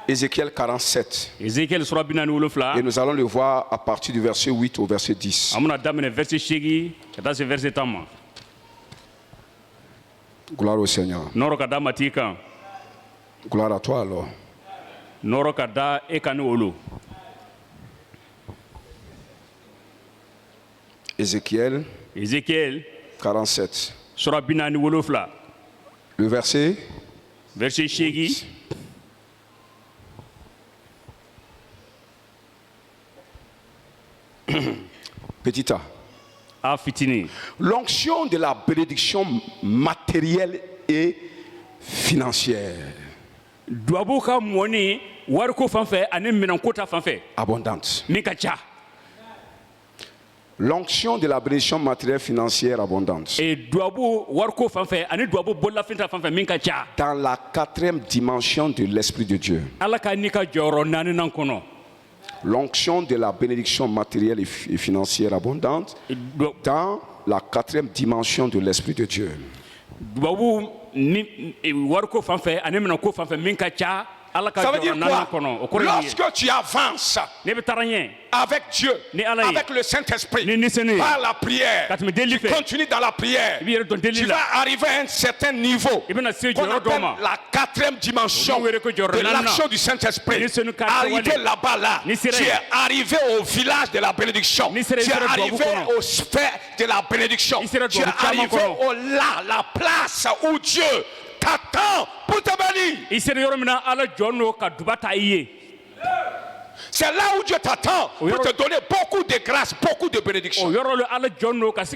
Ézéchiel 47. Et nous allons le voir à partir du verset 8 au verset 10. Gloire au Seigneur. Gloire à toi alors. Ézéchiel 47. Le verset 8. Petit a. L'onction de la bénédiction matérielle et financière. Abondante. L'onction de la bénédiction matérielle financière abondante. Dans la quatrième dimension de l'Esprit de Dieu. L'onction de la bénédiction matérielle et financière abondante dans la quatrième dimension de l'Esprit de Dieu. Ça veut dire quoi? Lorsque tu avances avec Dieu, avec le Saint-Esprit, par la prière, tu continues dans la prière, tu vas arriver à un certain niveau qu'on appelle la quatrième dimension de l'action du Saint-Esprit. Arrivé là-bas, là, tu es arrivé au village de la bénédiction, tu es arrivé aux sphères de la bénédiction, tu es arrivé au là, la place où Dieu t'attend pour te bénir. C'est là où Dieu t'attend pour te donner beaucoup de grâce, beaucoup de bénédictions. Parce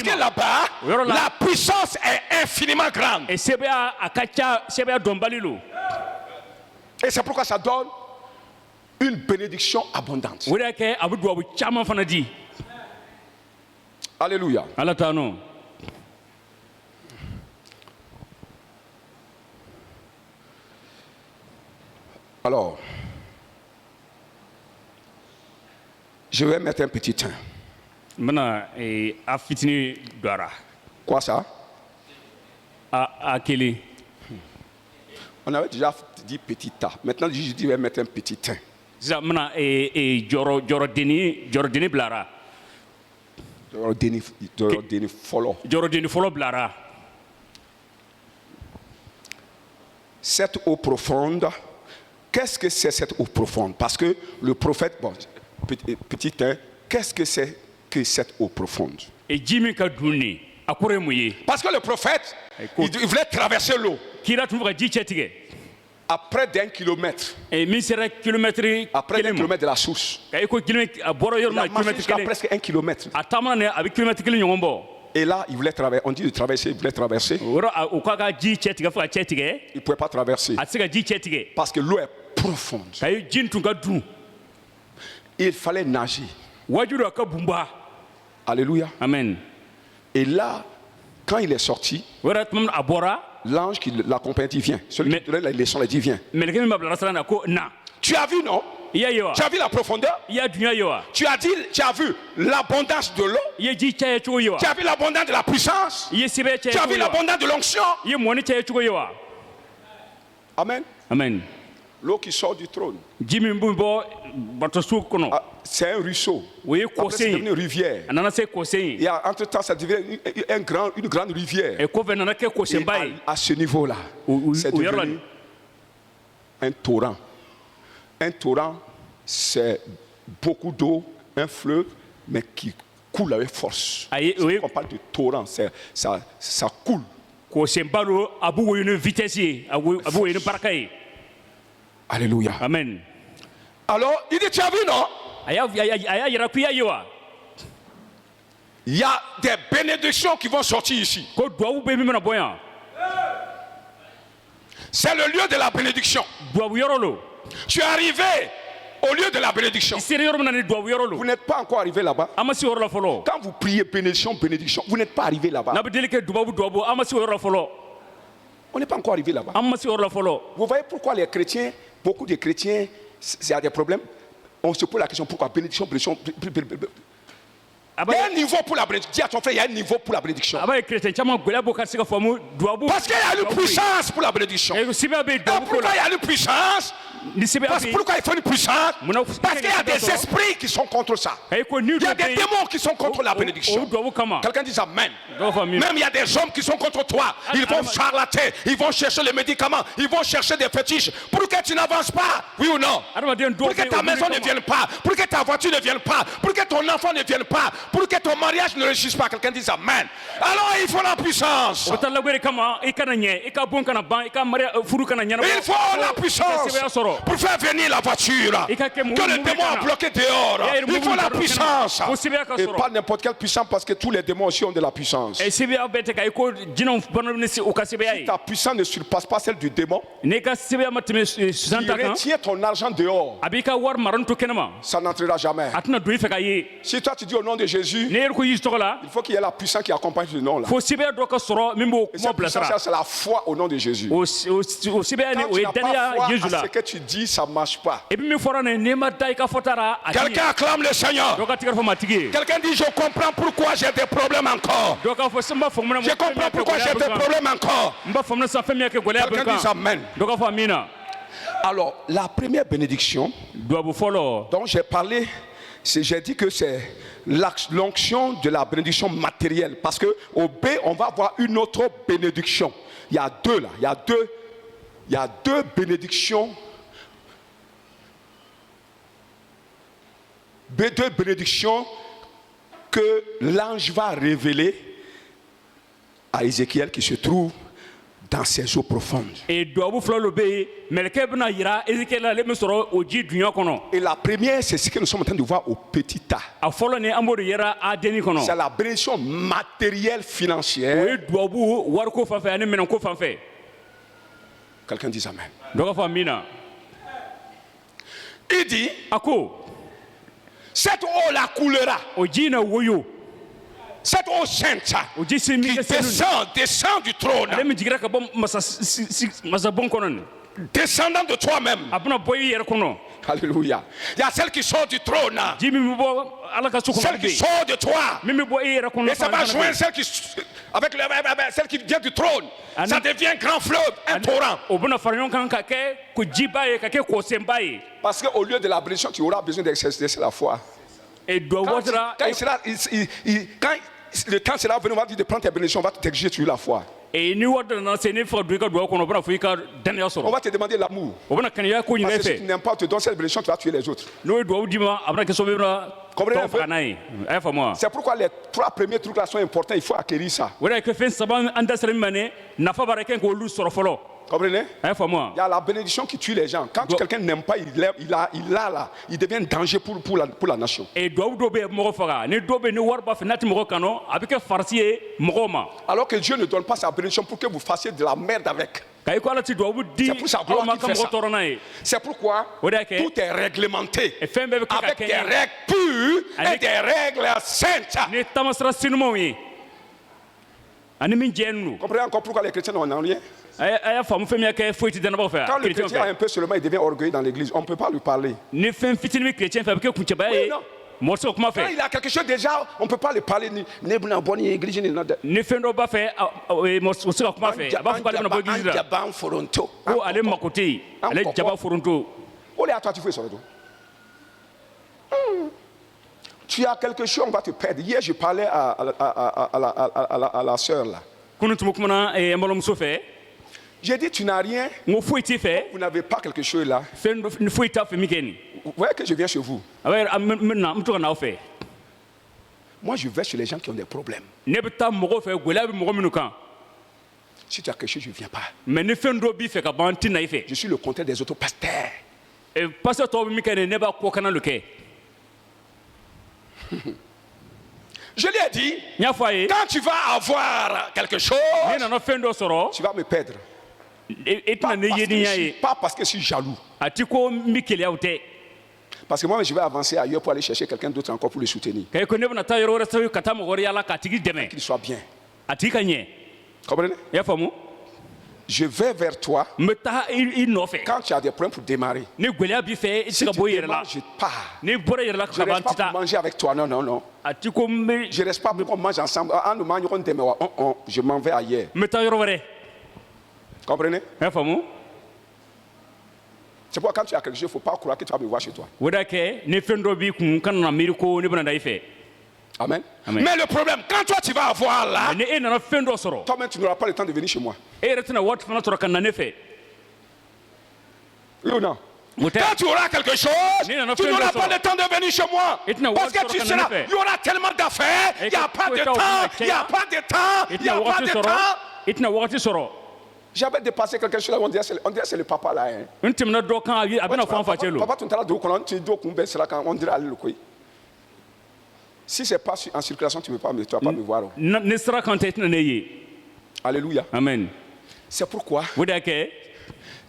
que là-bas, la puissance est infiniment grande. Et c'est pourquoi ça donne une bénédiction abondante. Alléluia. Alors, je vais mettre un petit teint. Quoi ça? On avait déjà dit petit tas. Maintenant, je dis, je vais mettre un petit teint. Cette eau profonde. Qu'est-ce que c'est cette eau profonde? Parce que le prophète, bon, petit teint, qu'est-ce que c'est que cette eau profonde? Parce que le prophète, il voulait traverser l'eau. À près d'1 kilomètre. Après 1 kilomètre de la source. Il a marché jusqu'à presque 1 kilomètre. Et là, il voulait traverser. On dit de traverser, il voulait traverser. Il ne pouvait pas traverser. Parce que l'eau est profonde. Il fallait nager. Alléluia. Amen. Et là, quand il est sorti, l'ange qui l'accompagne dit viens. Celui qui donne la leçon, il dit viens. Tu as vu, non? Tu as vu la profondeur? Tu as vu l'abondance de l'eau? Tu as vu l'abondance de la puissance? Tu as vu l'abondance de l'onction? Amen. Amen. L'eau qui sort du trône. C'est un ruisseau. Après, c'est devenu une rivière. Et entre-temps, ça devient une grande rivière. Et à ce niveau-là, c'est devenu un torrent. Un torrent, c'est beaucoup d'eau, un fleuve, mais qui coule avec force. Quand on parle de torrent, ça coule. Alléluia. Amen. Alors, il dit, tu as vu, non? Il y a des bénédictions qui vont sortir ici. C'est le lieu de la bénédiction. Tu es arrivé au lieu de la bénédiction. Vous n'êtes pas encore arrivé là-bas. Quand vous priez bénédiction, bénédiction, vous n'êtes pas arrivé là-bas. On n'est pas encore arrivé là-bas. Vous voyez pourquoi les chrétiens, beaucoup de chrétiens, il y a des problèmes. On se pose la question pourquoi bénédiction, bénédiction. Il y a un niveau pour la bénédiction. Dis à ton frère, il y a un niveau pour la bénédiction. Parce qu'il y a une puissance pour la bénédiction. Et pourquoi il y a une puissance? Pourquoi il faut une puissance? Parce qu'il y a des esprits qui sont contre ça. Il y a des démons qui sont contre la bénédiction. Quelqu'un dit amen. Même il y a des hommes qui sont contre toi. Ils vont charlater, ils vont chercher les médicaments, ils vont chercher des fétiches. Pour que tu n'avances pas, oui ou non? Pour que ta maison ne vienne pas, pour que ta voiture ne vienne pas, pour que ton enfant ne vienne pas, pour que ton mariage ne réussisse pas. Quelqu'un dise Amen. Alors il faut la puissance. Il faut la puissance pour faire venir la voiture. Que le démon a bloqué dehors. Il faut la puissance. Et pas n'importe quelle puissance, parce que tous les démons aussi ont de la puissance. Si ta puissance ne surpasse pas celle du démon, tu retiens ton argent dehors, ça n'entrera jamais. Si toi tu dis au nom de Jésus, il faut qu'il y ait la puissance qui accompagne ce nom là. Et cette puissance, c'est la foi au nom de Jésus. Quand tu n'as pas foi à ce que tu dis, ça ne marche pas. Quelqu'un acclame le Seigneur. Quelqu'un dit, je comprends pourquoi j'ai des problèmes encore. Je comprends pourquoi j'ai des problèmes encore. Quelqu'un dit Amen. Alors, la première bénédiction dont j'ai parlé, j'ai dit que c'est l'onction de la bénédiction matérielle. Parce qu'au B, on va avoir une autre bénédiction. Il y a deux là. Il y a deux bénédictions. Deux bénédictions que l'ange va révéler à Ézéchiel qui se trouve dans ces eaux profondes. Et la première, c'est ce que nous sommes en train de voir au petit tas. C'est la bénédiction matérielle financière. Quelqu'un dit Amen. Il dit, cette eau la coulera. Cette eau sainte qui descend du trône, descendant de toi-même. Alléluia. Il y a celle qui sort du trône, celle qui sort de toi, et ça va joindre celle qui vient du trône. Ça devient un grand fleuve, un torrent. Parce qu'au lieu de la bénédiction, tu auras besoin d'exercer la foi. Quand le temps sera venu, on va dire de prendre tes bénédictions, on va t'exiger sur la foi. On va te demander l'amour. Parce que si tu n'aimes pas, on te donne cette bénédiction, tu vas tuer les autres. C'est pourquoi les trois premiers trucs là sont importants, il faut acquérir ça. Comprenez? Il y a la bénédiction qui tue les gens. Quand quelqu'un n'aime pas, il devient un danger pour la nation. Alors que Dieu ne donne pas sa bénédiction pour que vous fassiez de la merde avec. C'est pour sa gloire qu'il fait ça. C'est pourquoi tout est réglementé avec des règles pures et des règles saintes. Comprenez encore pourquoi les chrétiens n'ont rien? Quand le chrétien a un peu seulement, il devient orgueilleux dans l'église. On ne peut pas lui parler. Oui, non. Quand il a quelque chose déjà, on ne peut pas lui parler. Tu as quelque chose, on va te perdre. Hier, je parlais à la sœur là. J'ai dit, tu n'as rien, vous n'avez pas quelque chose là. Vous voyez que je viens chez vous. Moi, je vais chez les gens qui ont des problèmes. Si tu as quelque chose, je ne viens pas. Je suis le contraire des autres pasteurs. Je lui ai dit, quand tu vas avoir quelque chose, tu vas me perdre. Pas parce que je suis jaloux. Parce que moi, je vais avancer ailleurs pour aller chercher quelqu'un d'autre encore pour le soutenir. Qu'il soit bien. Comprenez? Je vais vers toi quand tu as des problèmes pour démarrer. Si tu démarres, je pars. Je ne reste pas pour manger avec toi. Non. Je ne reste pas pour qu'on mange ensemble. Je m'en vais ailleurs. Comprenez? C'est pourquoi quand tu as quelque chose, il ne faut pas croire que tu vas me voir chez toi. Amen. Mais le problème, quand toi tu vas avoir là, toi-même tu n'auras pas le temps de venir chez moi. Oui ou non? Quand tu auras quelque chose, tu n'auras pas le temps de venir chez moi. Parce que tu seras, il y aura tellement d'affaires, il n'y a pas de temps, il n'y a pas de temps, il n'y a pas de temps. J'avais dépassé quelque chose là, on dirait c'est le papa là. Papa, tu n'as pas on dirait le quoi. Si c'est pas en circulation, tu ne vas pas me voir. Alléluia. Amen. C'est pourquoi,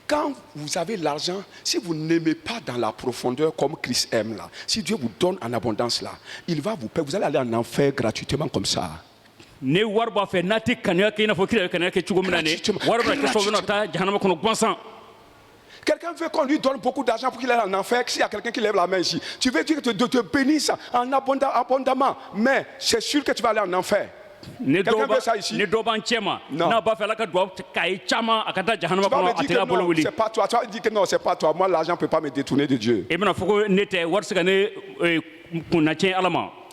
quand vous avez l'argent, si vous n'aimez pas dans la profondeur comme Christ aime là, si Dieu vous donne en abondance là, il va vous payer. Vous allez aller en enfer gratuitement comme ça. Quelqu'un veut qu'on lui donne beaucoup d'argent pour qu'il aille en enfer. S'il y a quelqu'un qui lève la main ici, tu veux dire que te bénisse en abondamment, mais c'est sûr que tu vas aller en enfer. Quelqu'un veut ça ici? Non. Tu vas me dire que non, c'est pas toi. Tu vas dire que non, c'est pas toi. Moi, l'argent ne peut pas me détourner de Dieu.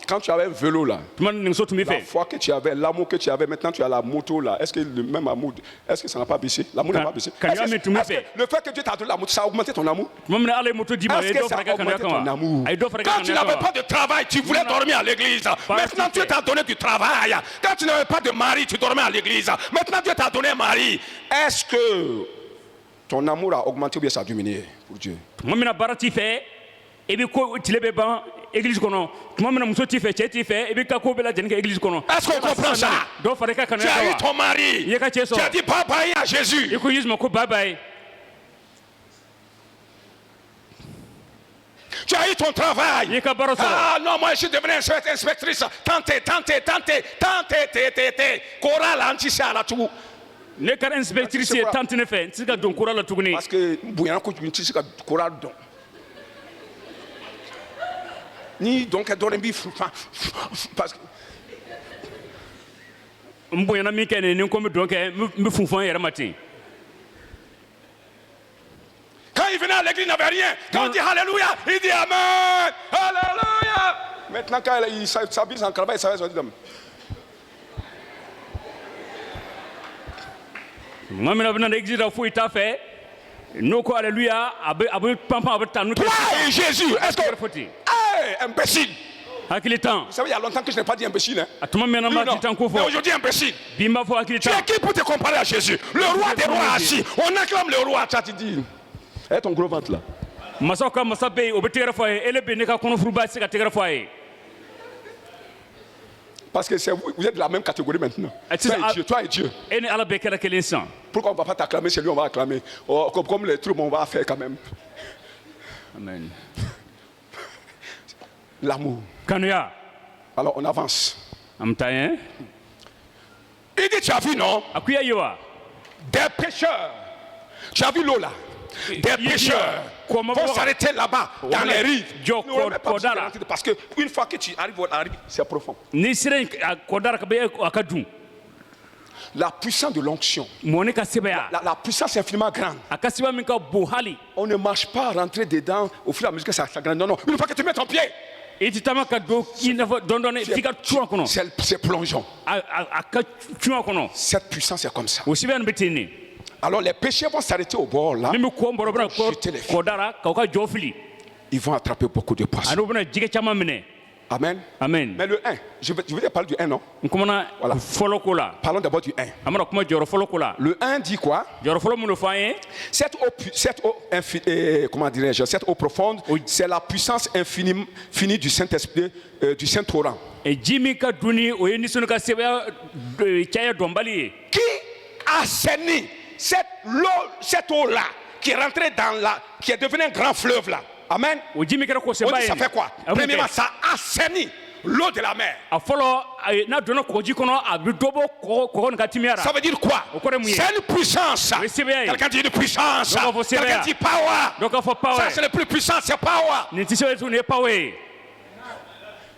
Quand tu avais un vélo là, la foi que tu avais, l'amour que tu avais, maintenant tu as la moto là. Est-ce que le même amour, est-ce que ça n'a pas baissé? L'amour n'a pas baissé. Le fait que Dieu t'a donné l'amour, ça a augmenté ton amour? Est-ce que ça a augmenté ton amour? Quand tu n'avais pas de travail, tu voulais dormir à l'église. Maintenant Dieu t'a donné du travail. Quand tu n'avais pas de mari, tu dormais à l'église. Maintenant Dieu t'a donné un mari. Est-ce que ton amour a augmenté ou bien ça a diminué pour Dieu? Est-ce qu'on comprend ça? Tu as eu ton mari, tu as dit bye bye à Jésus. Tu as eu ton travail. Ah non, moi je suis devenu inspectrice. Tantez. Chorale anti à la tout. Parce que chorale donc. Ni donc elle donne bif parce que quand il venait à l'église, il n'avait rien. Quand on dit Alléluia, il dit Amen. Alléluia. Maintenant, quand il s'habille en cravate, il savait sortir d'homme. Toi et Jésus, est-ce que... Hey, imbécile! Vous savez, il y a longtemps que je n'ai pas dit imbécile. Hein? Mais aujourd'hui, imbécile. Tu es qui pour te comparer à Jésus? Le roi des rois assis. On acclame le roi. Tu dis, et ton gros ventre là. Parce que vous êtes de la même catégorie maintenant. Toi et Dieu. Pourquoi on ne va pas t'acclamer? C'est lui, on va acclamer. Oh, comme les troupes, on va faire quand même. Amen. L'amour. Alors on avance. Il dit, tu as vu, non? Des pécheurs. Tu as vu l'eau là? Des pécheurs vont s'arrêter là-bas, dans les rives. Parce qu'une fois que tu arrives à la rive, c'est profond. La puissance de l'onction, la puissance infiniment grande. On ne marche pas à rentrer dedans au fur et à mesure que ça s'agrandit. Non, non. Une fois que tu mets ton pied, c'est plongeant. Cette puissance est comme ça. Alors les péchés vont s'arrêter au bord là. Jeter les filets. Ils vont attraper beaucoup de poissons. Amen. Amen. Mais le 1, je vais parler du 1, non? Voilà. Parlons d'abord du 1. Le 1 dit quoi? Cette eau profonde, c'est la puissance infinie du Saint-Esprit, du Saint-Torrent. Qui assainit cette eau-là, qui est rentrée qui est devenue un grand fleuve là. Amen. On dit ça fait quoi? Premièrement, ça assainit l'eau de la mer. Ça veut dire quoi? C'est une puissance. Quelqu'un dit une puissance. Quelqu'un dit power. Ça c'est le plus puissant, c'est power.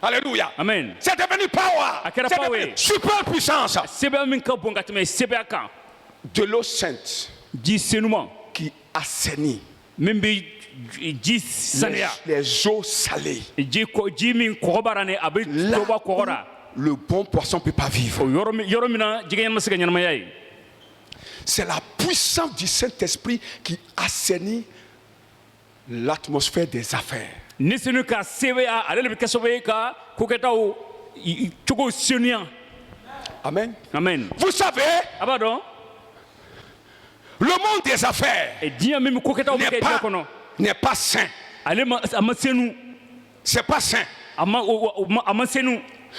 Alléluia. Amen. C'est devenu power. C'est devenu super puissance. De l'eau sainte qui assainit les eaux salées. Là où le bon poisson ne peut pas vivre. C'est la puissance du Saint-Esprit qui assainit l'atmosphère des affaires. Amen. Amen. Vous savez, le monde des affaires n'est pas sain. C'est pas sain.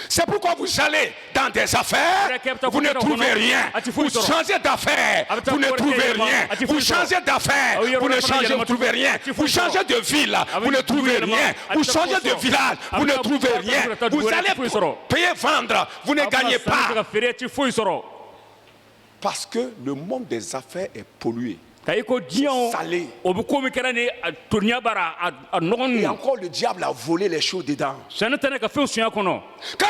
C'est pourquoi vous allez dans des affaires, vous ne trouvez rien. Vous changez d'affaires, vous ne trouvez rien. Vous changez d'affaires, vous ne changez, vous trouvez rien. Vous changez de ville, vous ne trouvez rien. Vous changez de village, vous ne trouvez rien. Vous allez payer, vendre, vous ne gagnez pas. Parce que le monde des affaires est pollué. Salé. Et encore le diable a volé les choses dedans. Quand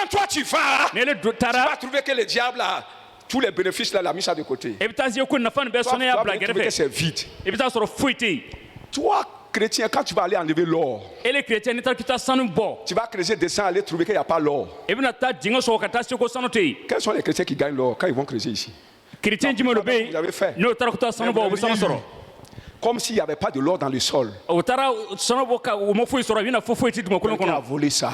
toi tu vas trouver que le diable a tous les bénéfices là, il a mis ça de côté. Toi, tu vas trouver que c'est vide. Toi, chrétien, quand tu vas aller enlever l'or, tu vas creuser descendre, aller trouver qu'il n'y a pas l'or. Quels sont les chrétiens qui gagnent l'or quand ils vont creuser ici? Vous avez fait. Comme s'il n'y avait pas de l'or dans le sol. Quelqu'un a volé ça.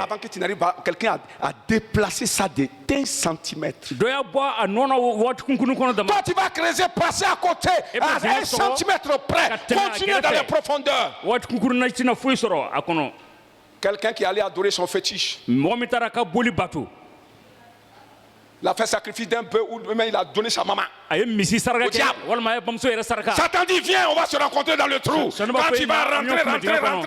Avant que tu n'arrives pas, quelqu'un a déplacé ça de 1 centimètre. Toi, tu vas creuser, passer à côté, à 1 centimètre près, continuer dans les profondeurs. Quelqu'un qui allait adorer son fétiche. Il a fait sacrifice d'un peu ou même il a donné sa maman. Satan dit viens, on va se rencontrer dans le trou. Quand tu vas rentrer,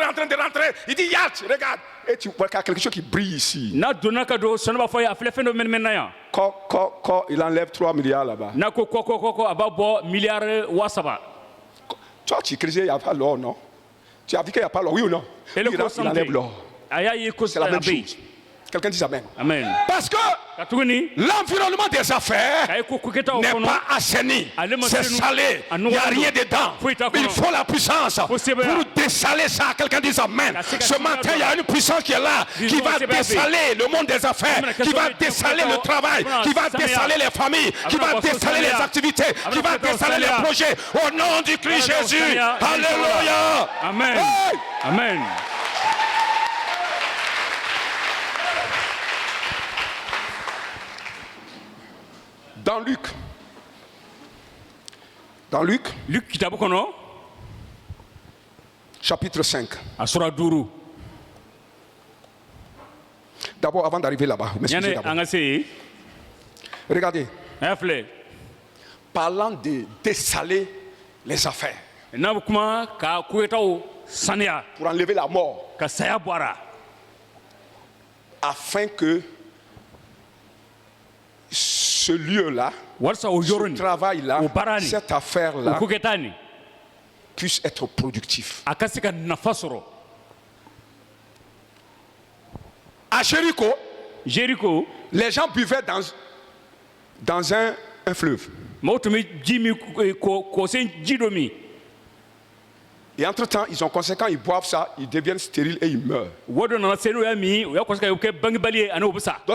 en train de rentrer, il dit Yat, regarde. Et tu vois qu'il y a quelque chose qui brille ici. Quand il enlève 3 milliards là-bas. Toi, tu crées, il n'y a pas l'or, non? Tu as vu qu'il n'y a pas l'or, oui ou non? Il enlève l'or. C'est la même chose. Quelqu'un dit amen. Amen. Parce que l'environnement des affaires n'est pas assaini. C'est salé. Il n'y a rien dedans. Il faut la puissance pour dessaler ça. Quelqu'un dit amen. Ce matin, il y a une puissance qui est là, qui va dessaler le monde des affaires, qui va dessaler le travail, qui va dessaler les familles, qui va dessaler les activités, qui va dessaler les projets. Au nom du Christ Jésus. Alléluia. Amen. Hey. Amen. Dans Luc, chapitre 5. D'abord, avant d'arriver là-bas, regardez. Parlant de dessaler les affaires. Pour enlever la mort. Afin que ce lieu-là, ce travail-là, cette affaire-là puisse être productif. À Jéricho, les gens buvaient dans un fleuve. Et entre-temps, ils ont conséquent, ils boivent ça, ils deviennent stériles et ils meurent. Donc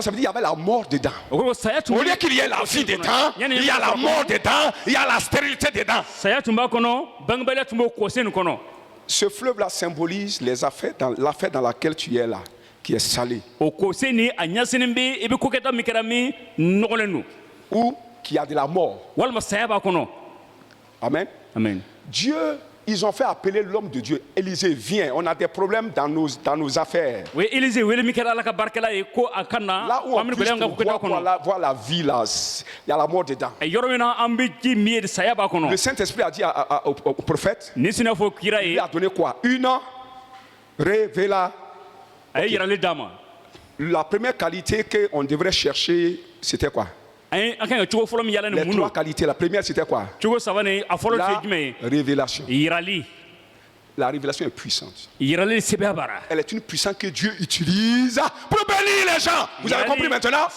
ça veut dire qu'il y avait la mort dedans. Au lieu qu'il y ait la vie dedans, il y a la mort dedans, il y a la stérilité dedans. Ce fleuve-là symbolise les affaires, l'affaire dans laquelle tu es là, qui est salée. Ou qui a de la mort. Amen. Amen. Dieu, ils ont fait appeler l'homme de Dieu. Élisée, viens, on a des problèmes dans nos affaires. Oui, Élisée, là où on puisse voir la vie, là, il y a la mort dedans. Le Saint-Esprit a dit au prophète, il a donné quoi? Une révélation. La première qualité qu'on devrait chercher, c'était quoi? Les 3 qualités. La première, c'était quoi? La révélation. La révélation est puissante. Elle est une puissance que Dieu utilise pour bénir les gens. Vous avez compris maintenant?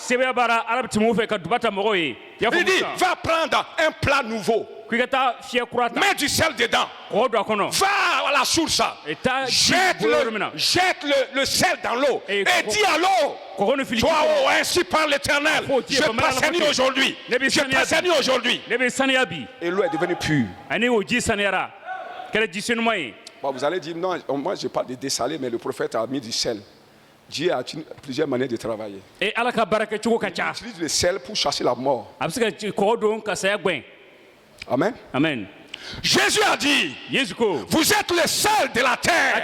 Il dit, va prendre un plat nouveau. Mets du sel dedans. Va à la source. Jette le sel dans l'eau. Et dis à l'eau, toi, ainsi parle l'Éternel. Je t'assanis aujourd'hui. Je t'assanis aujourd'hui. Et l'eau est devenue pure. Bon, vous allez dire, non, moi je parle de dessalé, mais le prophète a mis du sel. Dieu a plusieurs manières de travailler. Il utilise le sel pour chasser la mort. Amen. Amen. Jésus a dit, vous êtes le sel de la terre.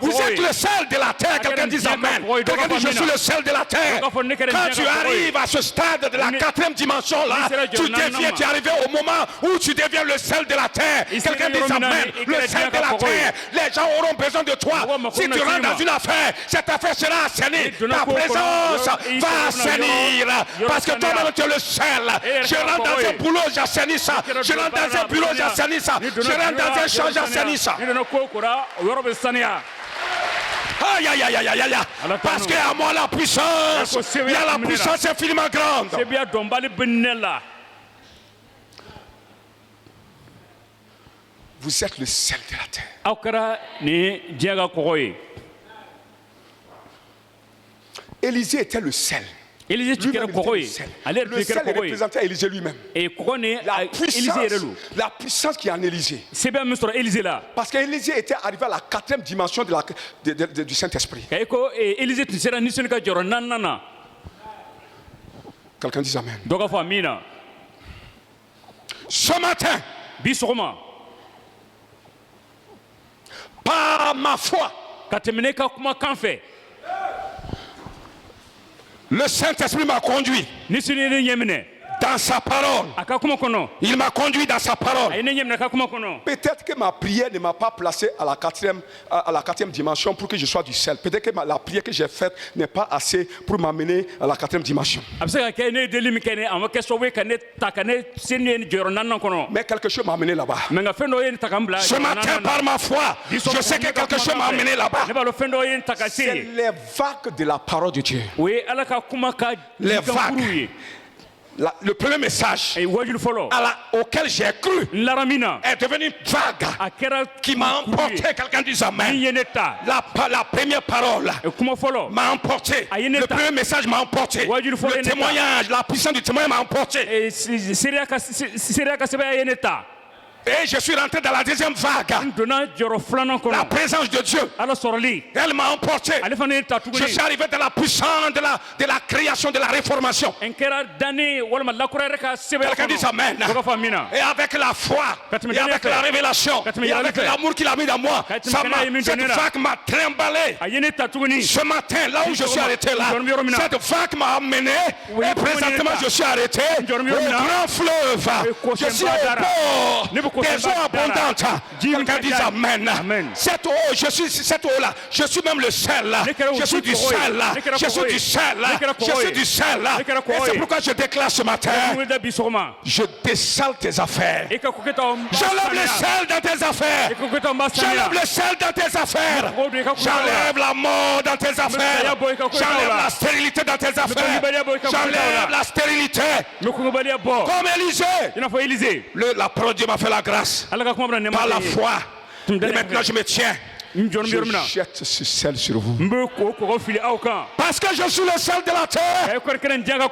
Vous êtes le sel de la terre. Quelqu'un dit amen. Quelqu'un dit, je suis le sel de la terre. Quand tu arrives à ce stade de la 4e dimension là, tu es arrivé au moment où tu deviens le sel de la terre. Quelqu'un dit amen. Le sel de la terre. Les gens auront besoin de toi. Si tu rentres dans une affaire, cette affaire sera assainie. Ta présence va assainir. Parce que toi-même tu es le sel. Je rentre dans un boulot, j'assainis ça. Je rentre dans un bureau, j'assainis ça. Je rentre dans un champ, j'assainis ça. Aïe, aïe, aïe, aïe, aïe, aïe. Parce qu'il y a à moi la puissance. Il y a la puissance infiniment grande. Vous êtes le sel de la terre. Élisée était le sel. Le sel représentait Élisée lui-même. La puissance qui est en Élisée. Parce qu'Élisée était arrivé à la 4e dimension du Saint-Esprit. Quelqu'un dit amen. Ce matin, par ma foi, le Saint-Esprit m'a conduit dans sa parole. Il m'a conduit dans sa parole. Peut-être que ma prière ne m'a pas placé à la 4e dimension pour que je sois du sel. Peut-être que la prière que j'ai faite n'est pas assez pour m'amener à la 4e dimension. Mais quelque chose m'a amené là-bas. Ce matin, par ma foi, je sais que quelque chose m'a amené là-bas. C'est les vagues de la parole de Dieu. Les vagues. Le premier message auquel j'ai cru est devenu vague qui m'a emporté. Quelqu'un dit amen. La première parole m'a emporté. Le premier message m'a emporté. Le témoignage, la puissance du témoignage m'a emporté. Et je suis rentré dans la 2e vague. La présence de Dieu, elle m'a emporté. Je suis arrivé dans la puissance de la création, de la réformation. Quelqu'un dit amen. Et avec la foi, et avec la révélation, et avec l'amour qu'il a mis dans moi, cette vague m'a trimballé. Ce matin, là où je suis arrêté là, cette vague m'a amené. Et présentement, je suis arrêté au grand fleuve. Je suis au bord des eaux abondantes. Quelqu'un dit amen. Cette eau, cette eau là, je suis même le sel là. Je suis du sel là. Je suis du sel là. Je suis du sel là. Et c'est pourquoi je déclare ce matin, je dessale tes affaires. J'enlève le sel dans tes affaires. J'enlève le sel dans tes affaires. J'enlève la mort dans tes affaires. J'enlève la stérilité dans tes affaires. J'enlève la stérilité. Comme Élisée. La parole de Dieu m'a fait la grâce. Par la foi. Et maintenant je me tiens. Je jette ce sel sur vous. Parce que je suis le sel de la terre.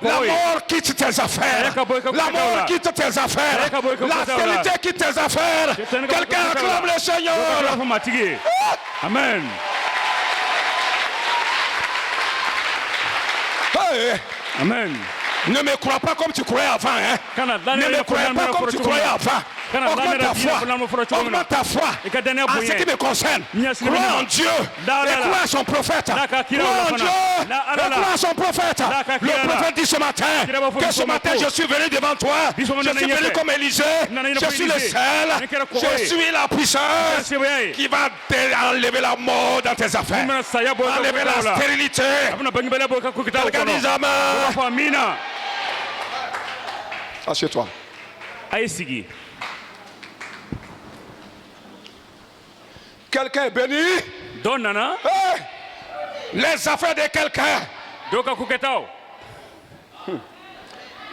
La mort quitte tes affaires. La mort quitte tes affaires. La stérilité quitte tes affaires. Quelqu'un acclame le Seigneur. Amen. Amen. Ne me crois pas comme tu croyais avant. Ne me crois pas comme tu croyais avant. Augmente ta foi. En ce qui me concerne, crois en Dieu et crois à son prophète. Crois en Dieu et crois à son prophète. Le prophète dit ce matin que ce matin je suis venu devant toi. Je suis venu comme Élisée. Je suis le sel. Je suis la puissance qui va enlever la mort dans tes affaires. Enlever la stérilité. Quelqu'un dit amen. Assieds-toi. Quelqu'un est béni. Hey! Les affaires de quelqu'un.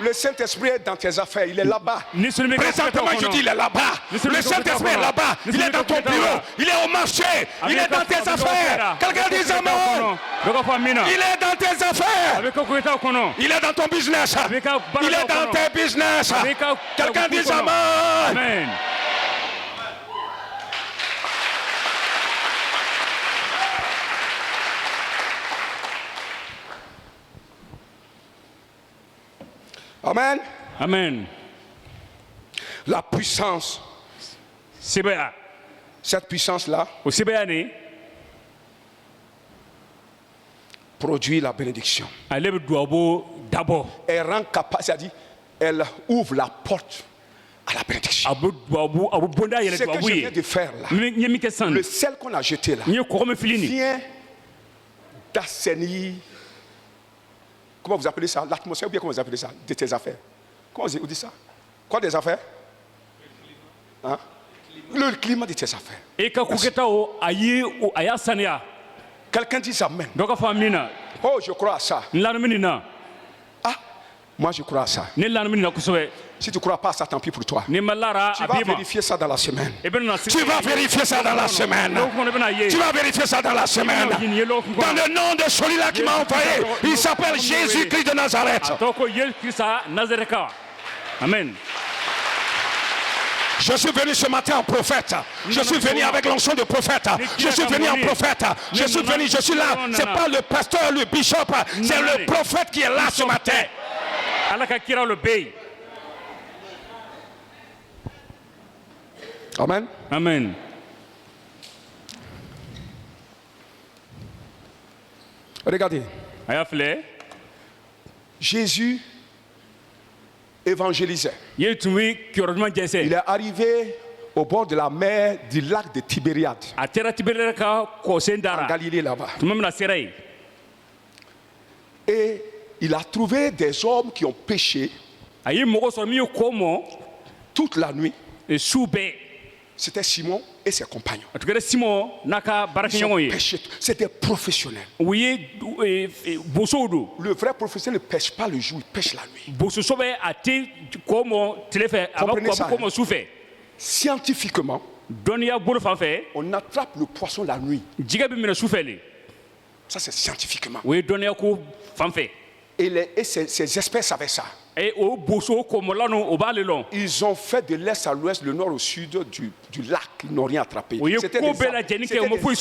Le Saint-Esprit est dans tes affaires, il est là-bas. Présentement, je dis, il est là-bas. Le Saint-Esprit est là-bas. Il est dans ton bureau. Il est au marché. Il est dans tes affaires. Quelqu'un dit amen. Il est dans tes affaires. Il est dans ton business. Il est dans tes business. Quelqu'un dit amen. Amen. Amen. La puissance. Cette puissance-là produit la bénédiction. Elle rend capable, c'est-à-dire, elle ouvre la porte à la bénédiction. Ce que je viens de faire là, le sel qu'on a jeté là, vient d'assainir, comment vous appelez ça, l'atmosphère, ou bien comment vous appelez ça, de tes affaires. Comment vous dites ça? Quoi des affaires? Hein? Le climat de tes affaires. Quelqu'un dit amen. Oh, je crois à ça. Ah, moi je crois à ça. Si tu ne crois pas à ça, tant pis pour toi. Tu vas vérifier ça dans la semaine. Tu vas vérifier ça dans la semaine. Tu vas vérifier ça dans la semaine. Dans le nom de celui-là qui m'a envoyé, il s'appelle Jésus-Christ de Nazareth. Amen. Je suis venu ce matin en prophète. Je suis venu avec l'onction de prophète. Je suis venu en prophète. Je suis venu, je suis là. Ce n'est pas le pasteur, le bishop. C'est le prophète qui est là ce matin. Amen. Amen. Regardez. Jésus évangélisait. Il est arrivé au bord de la mer du lac de Tibériade. En Galilée là-bas. Et il a trouvé des hommes qui ont péché toute la nuit. C'était Simon et ses compagnons. Ils ont péché. C'était professionnel. Le vrai professionnel ne pêche pas le jour, il pêche la nuit. Comprenez ça, hein? Scientifiquement, on attrape le poisson la nuit. Ça c'est scientifiquement. Et ces espèces savaient ça. Ils ont fait de l'est à l'ouest, le nord au sud du lac. Ils n'ont rien attrapé. C'était des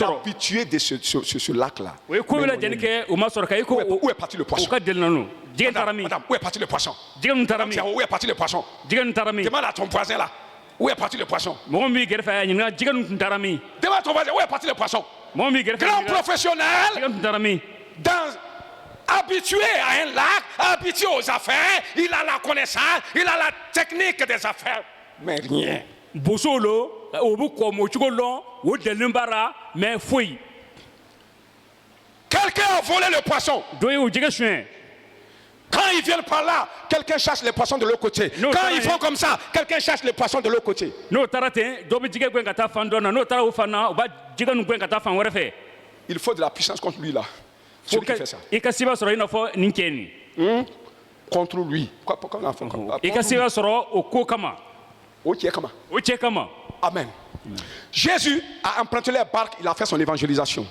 habitués de ce lac-là. Où est parti le poisson? Madame, où est parti le poisson? Où est parti le poisson? Demande à ton voisin là. Où est parti le poisson? Demande à ton voisin, où est parti le poisson? Grand professionnel, habitué à un lac, habitué aux affaires, il a la connaissance, il a la technique des affaires, mais rien. Quelqu'un a volé le poisson. Quand ils viennent par là, quelqu'un cherche les poissons de l'autre côté. Quand ils font comme ça, quelqu'un cherche les poissons de l'autre côté. Il faut de la puissance contre lui là. Celui qui fait ça. Contre lui. Amen. Jésus a emprunté les barques, il a fait son évangélisation.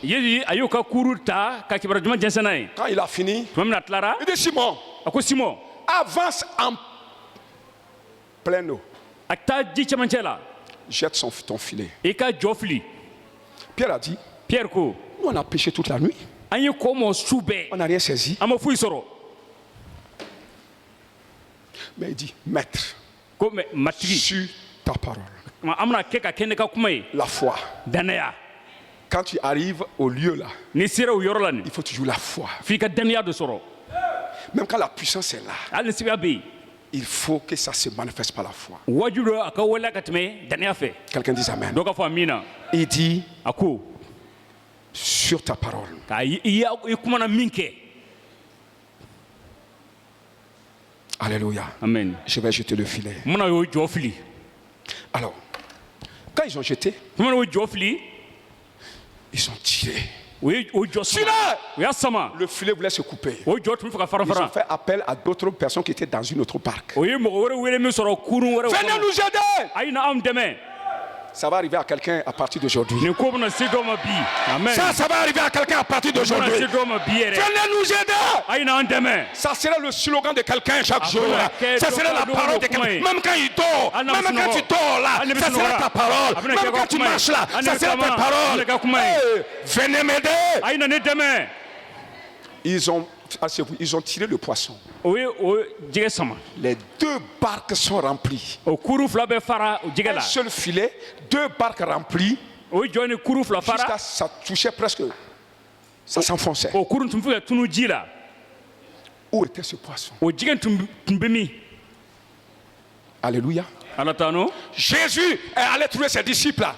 Quand il a fini, il dit Simon, avance en pleine eau. Jette ton filet. Pierre a dit, nous on a pêché toute la nuit. On n'a rien saisi. Mais il dit, maître, sur ta parole. La foi. Quand tu arrives au lieu là, il faut toujours la foi. Même quand la puissance est là, il faut que ça se manifeste par la foi. Quelqu'un dit amen. Il dit, sur ta parole. Alléluia. Amen. Je vais jeter le filet. Alors, quand ils ont jeté, ils ont tiré. Le filet voulait se couper. Ils ont fait appel à d'autres personnes qui étaient dans une autre barque. Venez nous aider. Ça va arriver à quelqu'un à partir d'aujourd'hui. Ça va arriver à quelqu'un à partir d'aujourd'hui. Venez nous aider. Ça sera le slogan de quelqu'un chaque jour. Ça sera la parole de quelqu'un. Même quand il dort, même quand tu dors là, ça sera ta parole. Même quand tu marches là, ça sera ta parole. Venez m'aider. Ils ont ils ont tiré le poisson. Les 2 barques sont remplies. Un seul filet, 2 barques remplies. Jusqu'à ça touchait presque. Ça s'enfonçait. Où était ce poisson? Alléluia. Jésus est allé trouver ses disciples là.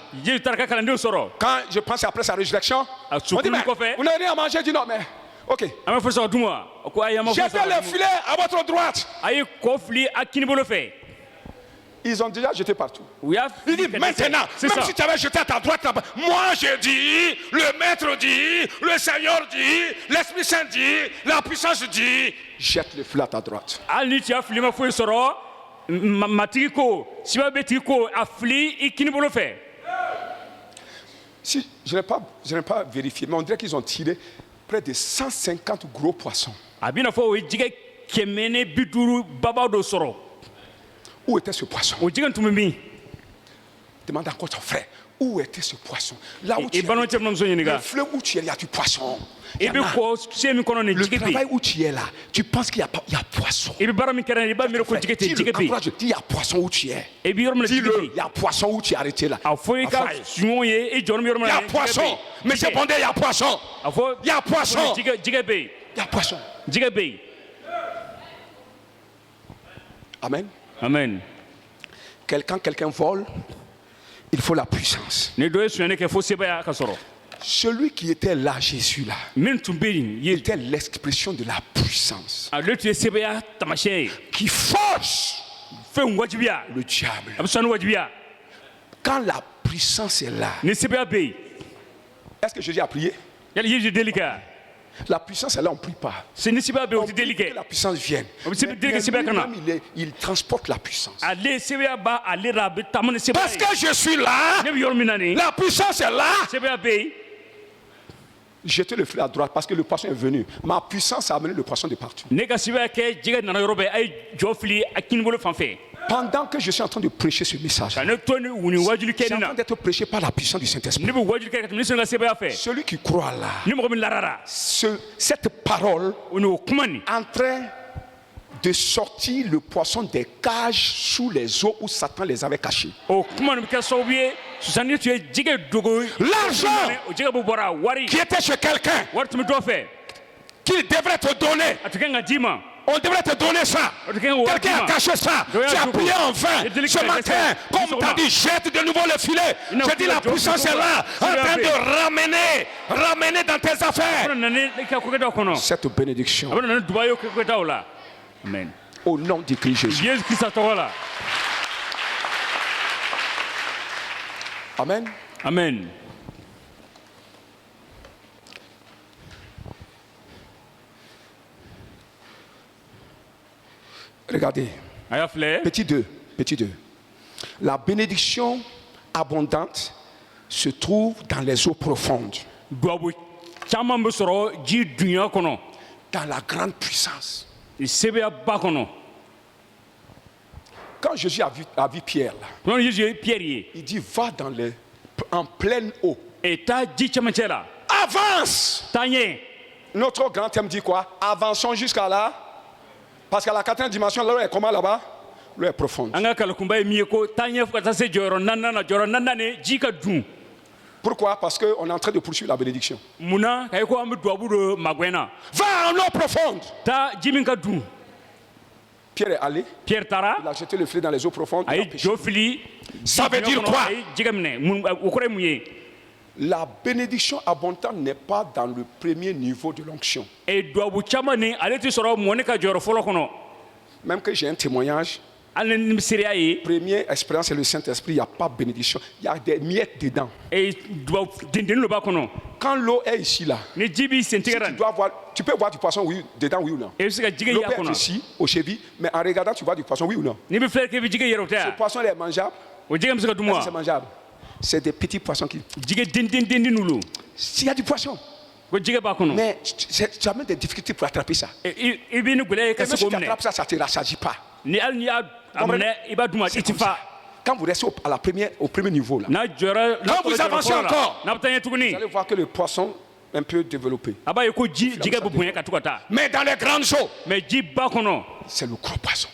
Quand je pense après sa résurrection, on dit, mais vous n'avez rien à manger? Il dit non, mais ok. Jetez le filet à votre droite. Ils ont déjà jeté partout. Il dit maintenant, même si tu avais jeté à ta droite là-bas, moi je dis, le maître dit, le Seigneur dit, l'Esprit Saint dit, la puissance dit, jette le filet à ta droite. Si, je n'ai pas vérifié, mais on dirait qu'ils ont tiré près de 150 gros poissons. Où était ce poisson? Demande encore ton frère. Où était ce poisson? Là où tu es, le fleuve où tu es, il y a du poisson. Le travail où tu es là, tu penses qu'il y a poisson. Dis-le, il y a poisson où tu es. Dis-le, il y a poisson où tu es arrêté là. Il y a poisson. Mais c'est bon, il y a poisson. Il y a poisson. Il y a poisson. Amen. Amen. Quelqu'un vole, il faut la puissance. Celui qui était là, Jésus là, il était l'expression de la puissance qui force le diable. Quand la puissance est là, est-ce que Jésus a prié? La puissance est là, on ne prie pas. On prie que la puissance vienne. Mais il transporte la puissance. Parce que je suis là, la puissance est là. Jetez le filet à droite parce que le poisson est venu. Ma puissance a amené le poisson de partout. Pendant que je suis en train de prêcher ce message, c'est en train d'être prêché par la puissance du Saint-Esprit. Celui qui croit là, cette parole en train de sortir le poisson des cages sous les eaux où Satan les avait cachés. L'argent qui était chez quelqu'un, qu'il devrait te donner, on devrait te donner ça. Quelqu'un a caché ça. Tu as prié en vain. Ce matin, comme tu as dit, jette de nouveau le filet. Je dis la puissance est là, en train de ramener dans tes affaires cette bénédiction. Amen. Au nom de Christ Jésus. Amen. Amen. Regardez. Petit 2. La bénédiction abondante se trouve dans les eaux profondes. Dans la grande puissance. Quand Jésus a vu Pierre là, il dit va en pleine eau. Avance. Notre grand thème dit quoi? Avançons jusqu'à là. Parce qu'à la 4e dimension, l'eau est comment là-bas? L'eau est profonde. Pourquoi? Parce qu'on est en train de poursuivre la bénédiction. Va en eau profonde. Pierre est allé. Il a jeté le filet dans les eaux profondes. Ça veut dire quoi? La bénédiction abondante n'est pas dans le premier niveau de l'onction. Même que j'ai un témoignage, première expérience c'est le Saint-Esprit, il n'y a pas de bénédiction, il y a des miettes dedans. Quand l'eau est ici là, tu peux voir du poisson dedans, oui ou non? L'eau peut être ici, aux chevilles, mais en regardant tu vois du poisson, oui ou non? Ce poisson est mangeable? C'est mangeable. C'est des petits poissons qui... S'il y a du poisson. Mais tu as même des difficultés pour attraper ça. Et même si tu attrapes ça, ça ne te rassagit pas. Quand vous restez au premier niveau, là, quand vous avancez encore, vous allez voir que le poisson un peu développé. Mais dans les grandes eaux, c'est le gros poisson.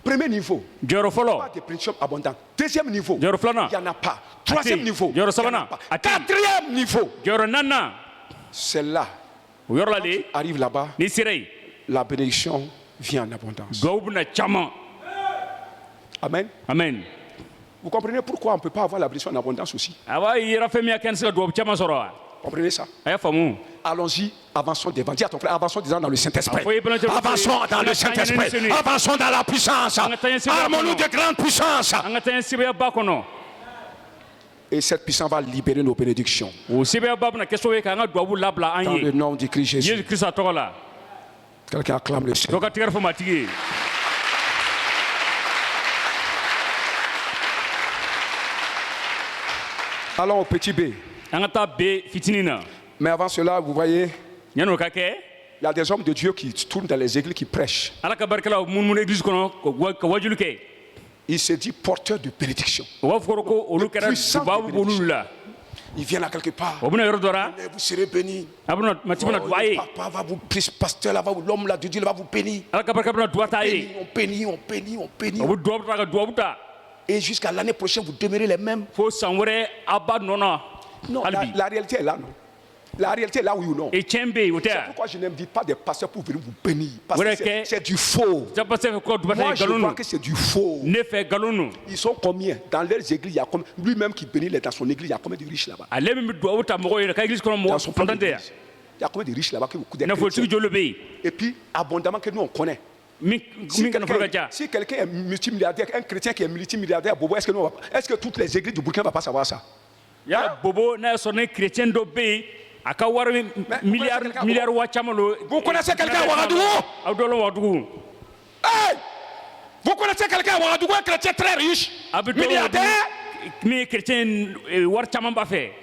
Premier niveau, pas de prédiction abondante. Deuxième niveau, il n'y en a pas. Troisième niveau, il n'y en a pas. Quatrième niveau, c'est là. Quand tu arrives là-bas, la bénédiction vient en abondance. Amen. Amen. Vous comprenez pourquoi on ne peut pas avoir la bénédiction en abondance aussi? Comprenez ça? Allons-y, avançons devant. Dis à ton frère, avançons dans le Saint-Esprit. Avançons dans le Saint-Esprit. Avançons dans la puissance. Armons-nous de grandes puissances. Et cette puissance va libérer nos bénédictions. Dans le nom du Christ Jésus. Quelqu'un acclame le Seigneur. Allons au petit B. Mais avant cela, vous voyez, il y a des hommes de Dieu qui tournent dans les églises qui prêchent. Il se dit porteur de bénédiction. Il vient là quelque part. Vous serez bénis. Papa va vous prier, pasteur là, l'homme là de Dieu va vous bénir. On bénit. Et jusqu'à l'année prochaine, vous demeurez les mêmes. Non, la réalité est là, non? La réalité est là où non. C'est pourquoi je ne me dis pas des pasteurs pour venir vous bénir. Parce que c'est du faux. Moi, je vois que c'est du faux. Ils sont combien? Dans leurs églises, il y a combien? Lui-même qui bénit dans son église, il y a combien de riches là-bas? Dans son propre église, il y a combien de riches là-bas qui vous coûtent des chrétiens? Et puis, abondamment que nous, on connaît. Si quelqu'un est multimilliardaire, un chrétien qui est multimilliardaire, est-ce que toutes les églises du Burkina ne vont pas savoir ça? Hein? Vous connaissez quelqu'un à Ouagadougou? Hey! Vous connaissez quelqu'un à Ouagadougou, un chrétien très riche, milliardaire?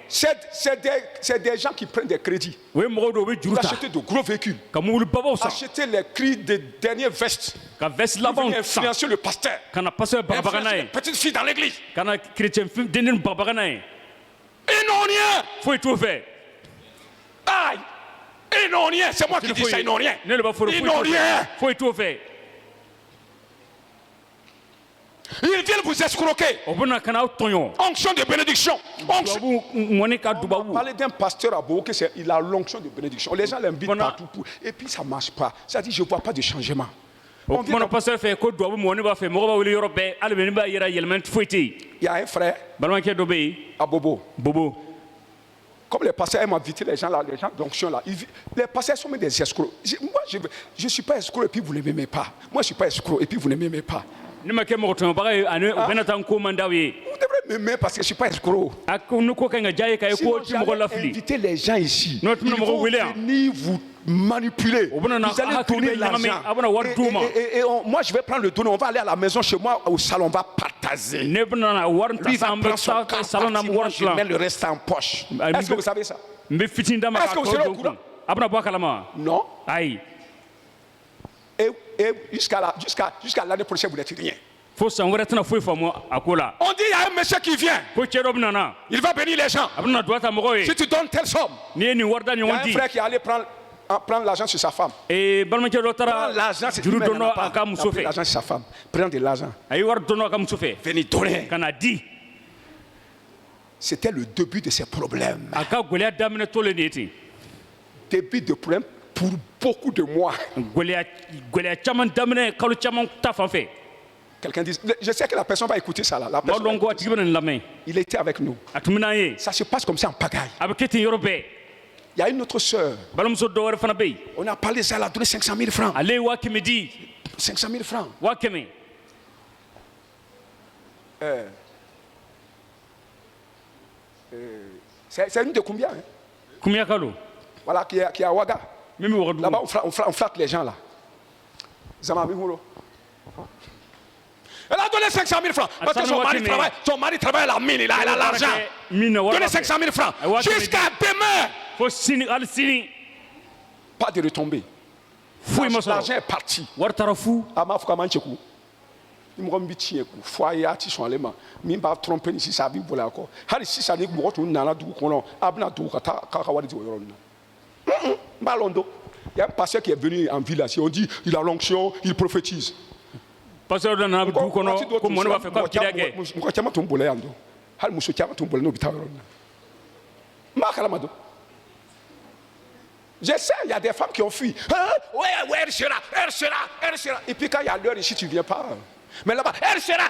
C'est des gens qui prennent des crédits pour acheter de gros véhicules, acheter les cris des dernières vestes, pour influencer le pasteur, influencer les petites filles dans l'église. Ils n'ont rien. Aïe! Ils n'ont rien. C'est moi qui dis ça, ils n'ont rien. Ils n'ont rien. Ils viennent vous escroquer. Onction de bénédiction. Parlez d'un pasteur à Boké, il a l'onction de bénédiction. Les gens l'invitent partout. Et puis ça ne marche pas. Ça dit, je ne vois pas de changement. Il y a un frère à Bobo. Comme les pasteurs aiment inviter les gens là, les gens d'onction là, les pasteurs sont même des escrocs. Moi, je ne suis pas escroc et puis vous ne m'aimez pas. Moi, je ne suis pas escroc et puis vous ne m'aimez pas. Vous devrez m'aimer parce que je ne suis pas escroc. Sinon, j'allais inviter les gens ici. Ils vont venir vous manipuler. Vous allez donner l'argent. Et moi, je vais prendre le donner. On va aller à la maison chez moi, au salon, on va partager. Lui va prendre son quart, moi, je mets le reste en poche. Est-ce que vous savez ça? Est-ce que vous serez au courant? Non. Et jusqu'à l'année prochaine, vous n'êtes rien. On dit il y a un monsieur qui vient. Il va bénir les gens. Si tu donnes telle somme, il y a un frère qui est allé prendre l'argent sur sa femme. Prends l'argent, c'est l'argent sur sa femme. Prends de l'argent. Venez donner. C'était le début de ses problèmes. Début de problème pour beaucoup de mois. Quelqu'un dit, je sais que la personne va écouter ça là. Il était avec nous. Ça se passe comme ça en pagaille. Il y a une autre sœur. On a parlé de ça, elle a donné 500 000 francs. 500 000 francs. C'est une de combien? Voilà, qui est à Ouaga. Là-bas, on flatte les gens là. Elle a donné 500 000 francs. Parce que son mari travaille à la mine, il a l'argent. Donnez 500 000 francs. Jusqu'à demain. Pas de retombée. L'argent est parti. Il me dit tiens foyer ati son allemand. Mi ba tromper ni si ça bi bola ko. Hali si ça ni mo to na la du ko non. Abna du ka ka wadi o yoro na. Balondo. Il y a un pasteur qui est venu en ville ici, on dit il a l'onction, il prophétise. Pasteur de na du ko non ko mo na fa ko kidage. Mo chama to mbola yando. Hali mo so chama to mbola no bi ta yoro na. Ma kala mado. Je sais, il y a des femmes qui ont fui. Ouais, elle sera. Et puis quand il y a l'heure ici, tu ne viens pas. Mais là-bas, elle sera.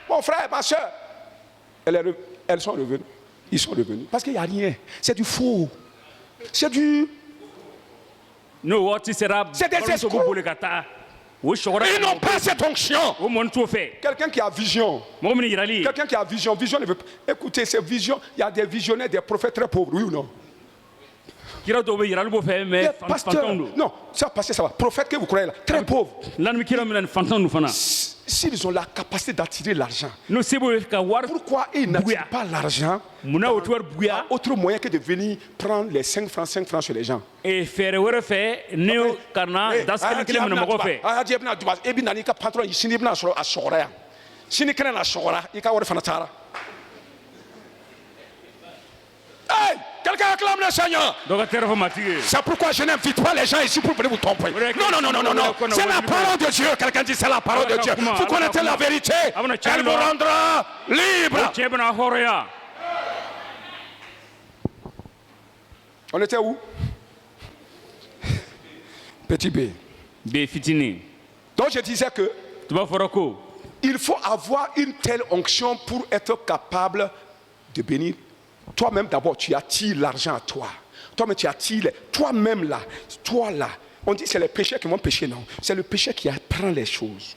Mon frère, ma soeur. Elles sont revenues. Ils sont revenus. Parce qu'il n'y a rien. C'est du faux. C'est du... C'est des escrocs. Ils n'ont pas cette onction. Quelqu'un qui a vision. Quelqu'un qui a vision. Vision ne veut pas... Écoutez, ces visions, il y a des visionnaires, des prophètes très pauvres, oui ou non? Pasteur, non, ça passe, ça va. Prophète que vous croyez là, très pauvre. S'ils ont la capacité d'attirer l'argent, pourquoi ils n'attirent pas l'argent? Autre moyen que de venir prendre les 5 francs sur les gens. Hey, quelqu'un acclame le Seigneur. C'est pourquoi je n'invite pas les gens ici pour venir vous tromper. Non. C'est la parole de Dieu. Quelqu'un dit c'est la parole de Dieu. Vous connaissez la vérité. Elle vous rendra libre. On était où? Petit B. Donc je disais que il faut avoir une telle onction pour être capable de bénir. Toi-même d'abord, tu attires l'argent à toi. Toi-même, tu attires. Toi-même là, toi là. On dit que c'est les pécheurs qui vont pécher, non. C'est le pécheur qui apprend les choses.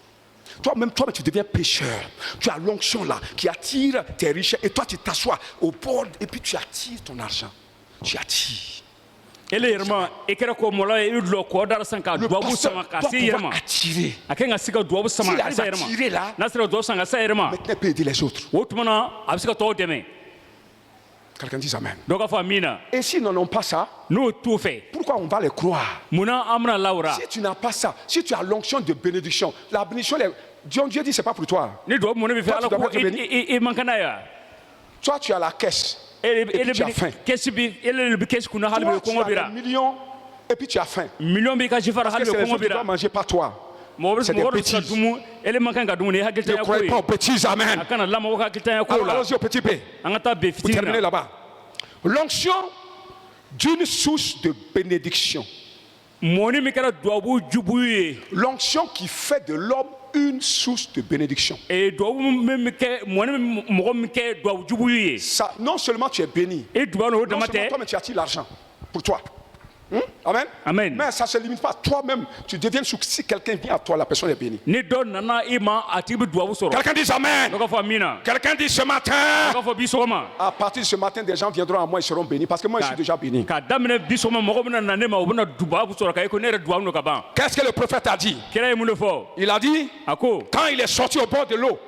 Toi-même, tu deviens pécheur. Tu as l'onction là qui attire tes richesses. Et toi, tu t'assois au bord et puis tu attires ton argent. Tu attires. Le pasteur doit pouvoir attirer. S'il arrive à attirer là, maintenant il peut aider les autres. Quelqu'un dit amen. Et s'ils n'en ont pas ça, pourquoi on va les croire? Si tu n'as pas ça, si tu as l'onction de bénédiction, la bénédiction, Dieu dit c'est pas pour toi. Toi, tu as la caisse. Et puis tu as faim. Toi, tu as des millions et puis tu as faim. Parce que c'est les autres qui doivent manger, pas toi. C'est des bêtises. Ne croyez pas aux bêtises, amen. Alors, allons-y au petit B. Vous terminez là-bas. L'onction d'une source de bénédiction. L'onction qui fait de l'homme une source de bénédiction. Ça, non seulement tu es béni, non seulement toi, mais tu attires l'argent pour toi. Amen. Amen. Mais ça ne se limite pas. Toi-même, tu deviens source. Si quelqu'un vient à toi, la personne est bénie. Quelqu'un dit amen. Quelqu'un dit ce matin. À partir de ce matin, des gens viendront à moi et seront bénis. Parce que moi, je suis déjà béni. Qu'est-ce que le prophète a dit? Il a dit, quand il est sorti au bord de l'eau,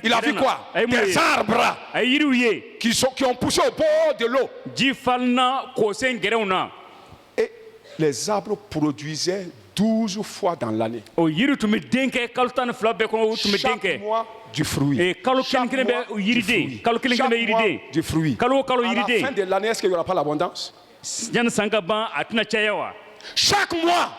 il a vu quoi? Des arbres qui ont poussé au bord de l'eau. Et les arbres produisaient 12 fois dans l'année. Chaque mois du fruit. Chaque mois du fruit. À la fin de l'année, est-ce qu'il n'y aura pas l'abondance? Chaque mois.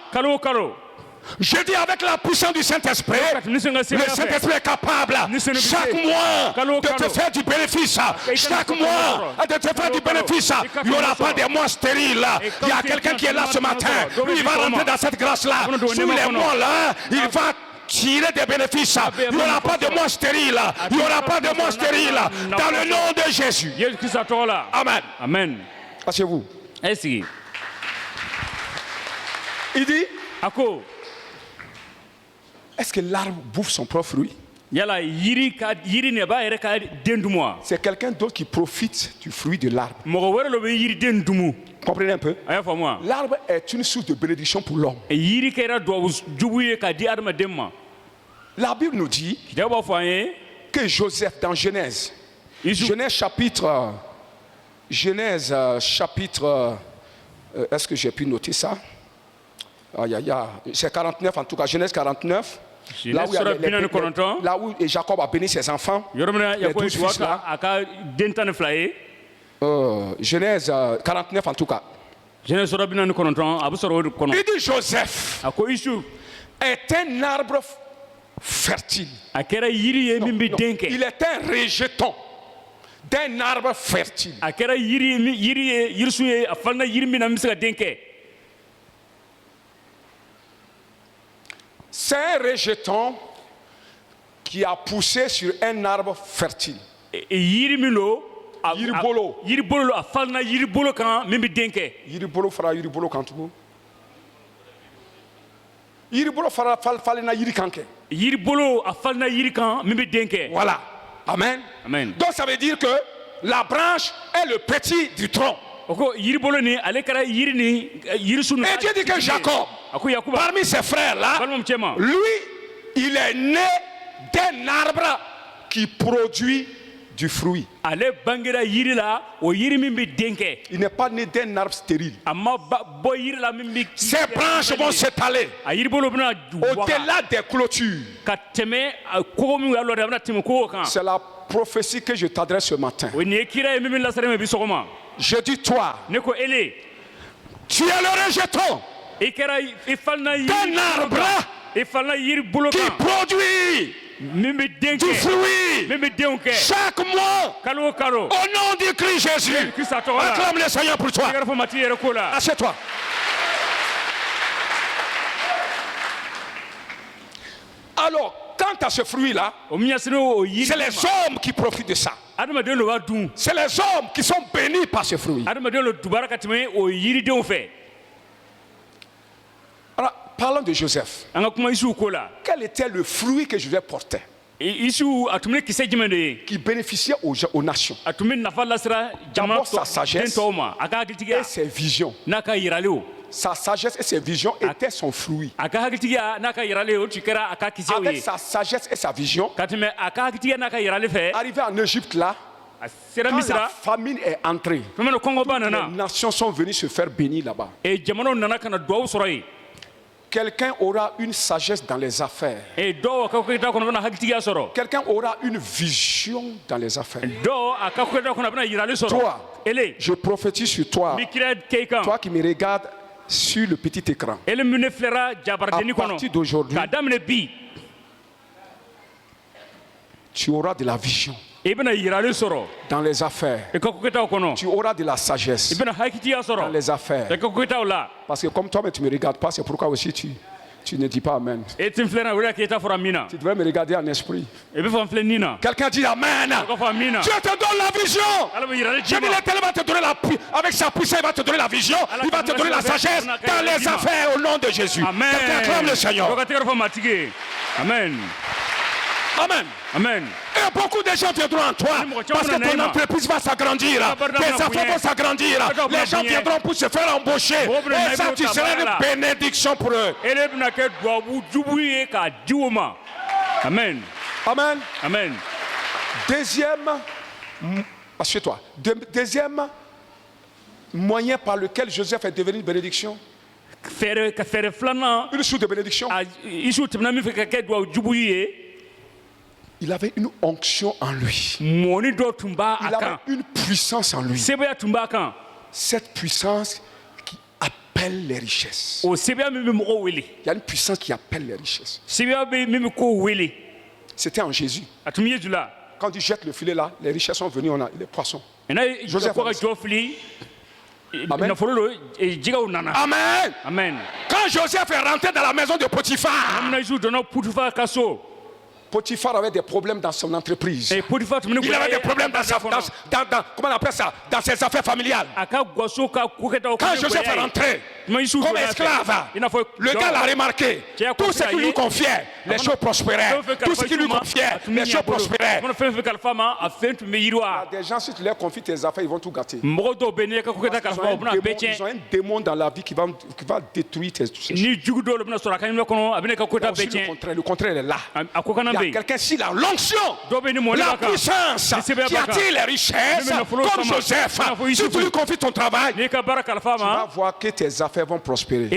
Je dis avec la puissance du Saint-Esprit, le Saint-Esprit est capable chaque mois de te faire du bénéfice. Chaque mois de te faire du bénéfice. Il n'y aura pas de mois stériles. Il y a quelqu'un qui est là ce matin. Lui, il va rentrer dans cette grâce-là. Sous les mois-là, il va tirer des bénéfices. Il n'y aura pas de mois stériles. Il n'y aura pas de mois stériles. Dans le nom de Jésus. Amen. Amen. Asseyez-vous. Il dit, est-ce que l'arbre bouffe son propre fruit? C'est quelqu'un d'autre qui profite du fruit de l'arbre. Comprenez un peu? L'arbre est une source de bénédiction pour l'homme. La Bible nous dit que Joseph, dans Genèse, Genèse chapitre, est-ce que j'ai pu noter ça? Aïe, aïe, aïe. C'est 49 en tout cas, Genèse 49. Là où Jacob a béni ses enfants. Les 12 fils là. Genèse 49 en tout cas. Il dit Joseph est un arbre fertile. Non, il est un rejeton d'un arbre fertile. C'est un rejeton qui a poussé sur un arbre fertile. Yiribolo. Yiribolo afalna yiribolo kan mimi denke. Yiribolo fara yiribolo kan tugu. Yiribolo fara falna yirikanke. Yiribolo afalna yirikan mimi denke. Voilà. Amen. Amen. Donc ça veut dire que la branche est le petit du tronc. Et Dieu dit que Jacob, parmi ses frères là, lui, il est né d'un arbre qui produit du fruit. Il n'est pas né d'un arbre stérile. Ces branches vont s'étaler au-delà des clôtures. C'est la prophétie que je t'adresse ce matin. Je dis toi, tu es le rejeton d'un arbre qui produit du fruit chaque mois au nom du Christ Jésus. Acclame le Seigneur pour toi. Assieds-toi. Alors, quant à ce fruit-là, c'est les hommes qui profitent de ça. C'est les hommes qui sont bénis par ce fruit. Alors, parlons de Joseph. Quel était le fruit que Joseph portait? Qui bénéficiait aux nations. D'abord sa sagesse et ses visions. Sa sagesse et ses visions étaient son fruit. Avec sa sagesse et sa vision, arrivé en Égypte là, quand la famine est entrée, les nations sont venues se faire bénir là-bas. Quelqu'un aura une sagesse dans les affaires. Quelqu'un aura une vision dans les affaires. Toi, je prophétise sur toi. Toi qui me regardes sur le petit écran. À partir d'aujourd'hui, tu auras de la vision dans les affaires. Tu auras de la sagesse dans les affaires. Parce que comme toi, mais tu ne me regardes pas, c'est pourquoi aussi tu ne dis pas Amen. Tu devrais me regarder en esprit. Quelqu'un dit Amen. Dieu te donne la vision. Je dis l'Éternel va te donner avec sa puissance, il va te donner la vision, il va te donner la sagesse dans les affaires au nom de Jésus. Quelqu'un acclame le Seigneur. Amen. Amen. Amen. Et beaucoup de gens viendront en toi parce que ton entreprise va s'agrandir, tes affaires vont s'agrandir, les gens viendront pour se faire embaucher et ça tu seras une bénédiction pour eux. Amen. Amen. Amen. Assieds-toi. Deuxième moyen par lequel Joseph est devenu une bénédiction. Une source de bénédiction. Il avait une onction en lui. Il avait une puissance en lui. Cette puissance qui appelle les richesses. Il y a une puissance qui appelle les richesses. C'était en Jésus. Quand il jette le filet là, les richesses sont venues, on a les poissons. Joseph Amen. Amen. Amen. Quand Joseph est rentré dans la maison de Potiphar, Potiphar avait des problèmes dans son entreprise. Il avait des problèmes dans ses affaires familiales. Quand Joseph est rentré comme esclave, le gars l'a remarqué. Tout ce qu'il lui confiait, les choses prospéraient. Tout ce qu'il lui confiait, les choses prospéraient. Il y a des gens, si tu leur confies tes affaires, ils vont tout gâter. Ils ont un démon dans la vie qui va détruire tes choses. Le contraire est là. Il y a quelqu'un ici, la l'onction, la puissance qui attire les richesses, comme Joseph. Si tu lui confies ton travail, tu vas voir que tes affaires affaires vont prospérer.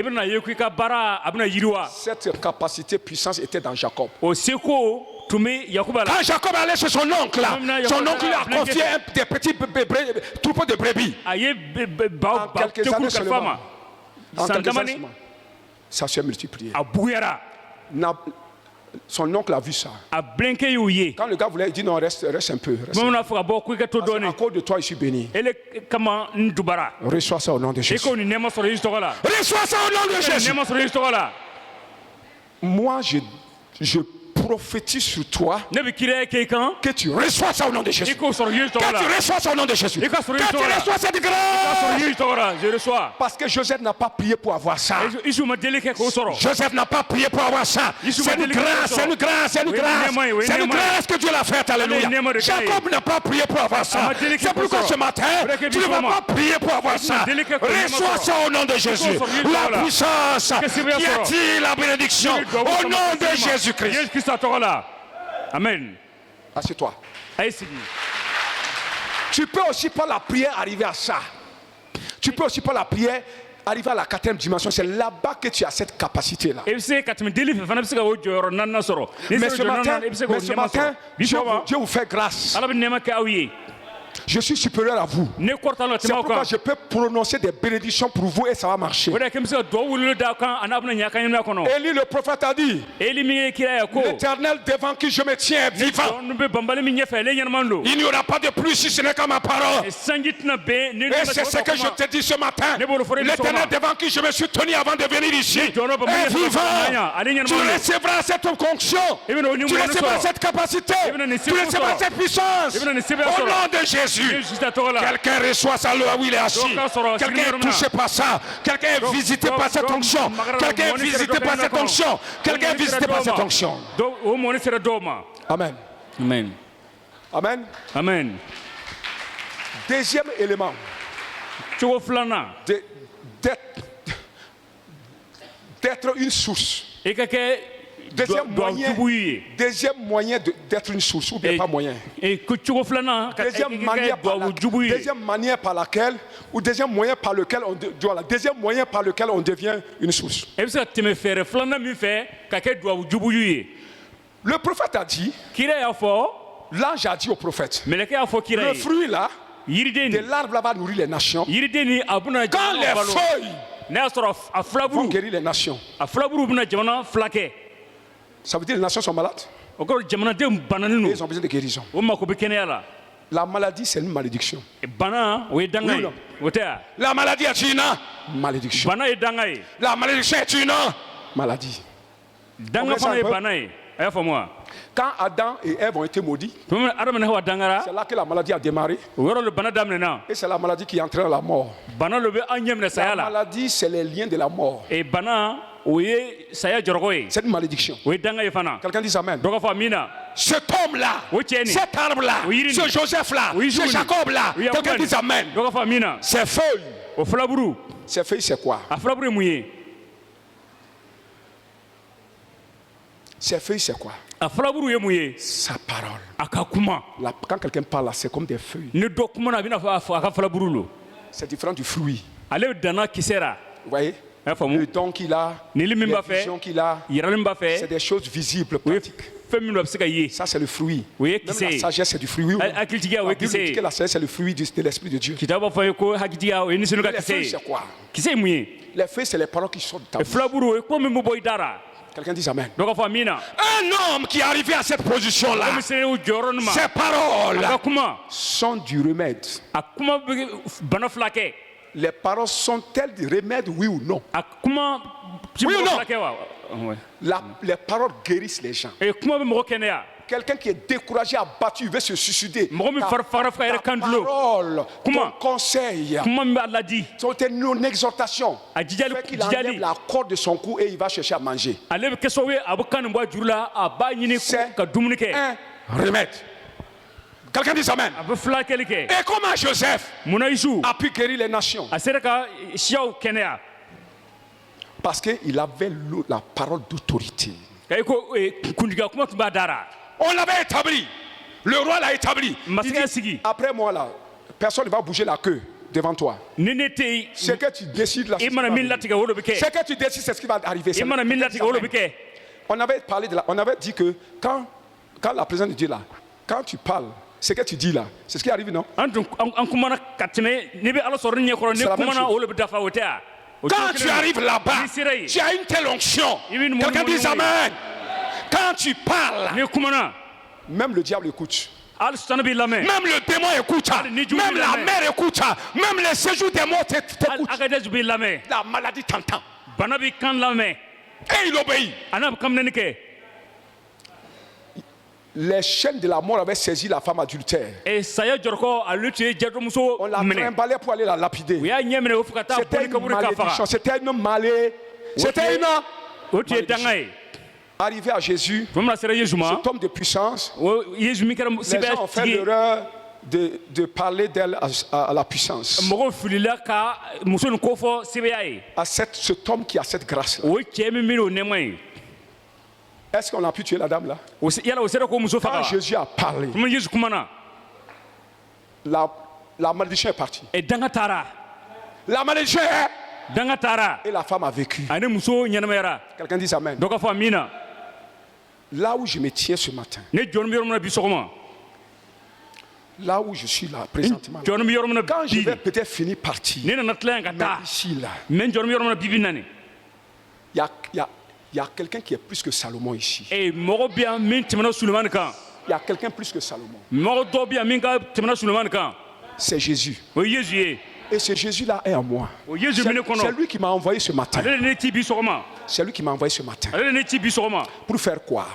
Cette capacité, puissance était dans Jacob. Quand Jacob allait chez son oncle, son oncle lui a confié des petits troupeaux de brebis. En quelques années seulement, ça s'est multiplié. Son oncle a vu ça. Quand le gars voulait, il dit non, reste un peu. Reste un peu. À cause de toi, je suis béni. Reçois ça au nom de Jésus. Reçois ça au nom de Jésus. Moi, je prophétise sur toi que tu reçois ça au nom de Jésus. Que tu reçois ça au nom de Jésus. Que tu reçois cette grâce. Parce que Joseph n'a pas prié pour avoir ça. Joseph n'a pas prié pour avoir ça. C'est une grâce, c'est une grâce, c'est une grâce. C'est une grâce que Dieu l'a faite. Alléluia. Jacob n'a pas prié pour avoir ça. C'est pourquoi ce matin, tu ne vas pas prier pour avoir ça. Reçois ça au nom de Jésus. La puissance qui attire la bénédiction au nom de Jésus-Christ. Amen. Assieds-toi. Tu peux aussi par la prière arriver à ça. Tu peux aussi par la prière arriver à la 4e dimension. C'est là-bas que tu as cette capacité-là. Mais ce matin, Dieu vous fait grâce. Je suis supérieur à vous. C'est pourquoi je peux prononcer des bénédictions pour vous et ça va marcher. Élie le prophète a dit, l'Éternel devant qui je me tiens est vivant. Il n'y aura pas de pluie si ce n'est qu'à ma parole. Et c'est ce que je te dis ce matin. L'Éternel devant qui je me suis tenu avant de venir ici est vivant. Tu recevras cette onction. Tu recevras cette capacité. Tu recevras cette puissance. Au nom de Jésus. Quelqu'un reçoit ça là où il est assis. Quelqu'un est touché par ça. Quelqu'un est visité par cette onction. Quelqu'un est visité par cette onction. Quelqu'un est visité par cette onction. Amen. Amen. Amen. Amen. Deuxième élément. D'être une source. Deuxième moyen d'être une source, ou bien pas moyen. Deuxième manière par laquelle, ou deuxième moyen par lequel on devient une source. Le prophète a dit, l'ange a dit au prophète, le fruit là, de l'arbre là va nourrir les nations. Quand les feuilles vont guérir les nations. Ça veut dire que les nations sont malades. Et ils ont besoin de guérison. La maladie, c'est une malédiction. Oui, la maladie est une malédiction. La malédiction est une maladie. Quand Adam et Ève ont été maudits, c'est là que la maladie a démarré. Et c'est la maladie qui entraîne la mort. La maladie, c'est les liens de la mort. C'est une malédiction. Quelqu'un dit amen. Cet homme-là, cet arbre-là, ce Joseph-là, ce Jacob-là, quelqu'un dit amen. Ces feuilles, ces feuilles, c'est quoi? Ces feuilles, c'est quoi? Sa parole. Quand quelqu'un parle, c'est comme des feuilles. C'est différent du fruit. Vous voyez? Le don qu'il a, les visions qu'il a, c'est des choses visibles, pratiques. Ça, c'est le fruit. Même la sagesse, c'est du fruit. La Bible dit que la sagesse, c'est le fruit de l'Esprit de Dieu. Les feuilles, c'est quoi? Les feuilles, c'est les paroles qui sortent de ta bouche. Quelqu'un dit amen. Un homme qui est arrivé à cette position-là, ses paroles sont du remède. Les paroles sont-elles du remède, oui ou non? Oui ou non? Les paroles guérissent les gens. Quelqu'un qui est découragé, abattu, il veut se suicider. Ta parole, ton conseil, ton exhortation fait qu'il enlève la corde de son cou et il va chercher à manger. C'est un remède. Quelqu'un dit amen. Et comment Joseph a pu guérir les nations? Parce qu'il avait la parole d'autorité. On l'avait établi. Le roi l'a établi. Il dit, après moi là, personne ne va bouger la queue devant toi. Ce que tu décides là, ce que tu décides, c'est ce qui va arriver. On avait dit que quand la présence de Dieu là, quand tu parles, ce que tu dis là, c'est ce qui arrive, non? Quand tu arrives là-bas, tu as une telle onction. Quelqu'un dit Amen. Quand tu parles, même le diable écoute. Même le démon écoute. Même la mer écoute. Même les séjours des morts t'écoutent. La maladie t'entend. Et il obéit. Les chaînes de la mort avaient saisi la femme adultère. On l'a trimballée pour aller la lapider. C'était une malédiction. C'était une malédiction. Arrivé à Jésus, cet homme de puissance, les gens ont fait l'erreur de parler d'elle à la puissance. À cet homme qui a cette grâce-là. Est-ce qu'on a pu tuer la dame là? Quand Jésus a parlé, la malédiction est partie. La malédiction est... Et la femme a vécu. Quelqu'un dit Amen. Là où je me tiens ce matin, là où je suis là présentement, quand je vais peut-être finir partir, mais ici là, il y a quelqu'un qui est plus que Salomon ici. Il y a quelqu'un plus que Salomon. C'est Jésus. Et ce Jésus-là est en moi. C'est lui qui m'a envoyé ce matin. C'est lui qui m'a envoyé ce matin. Pour faire quoi?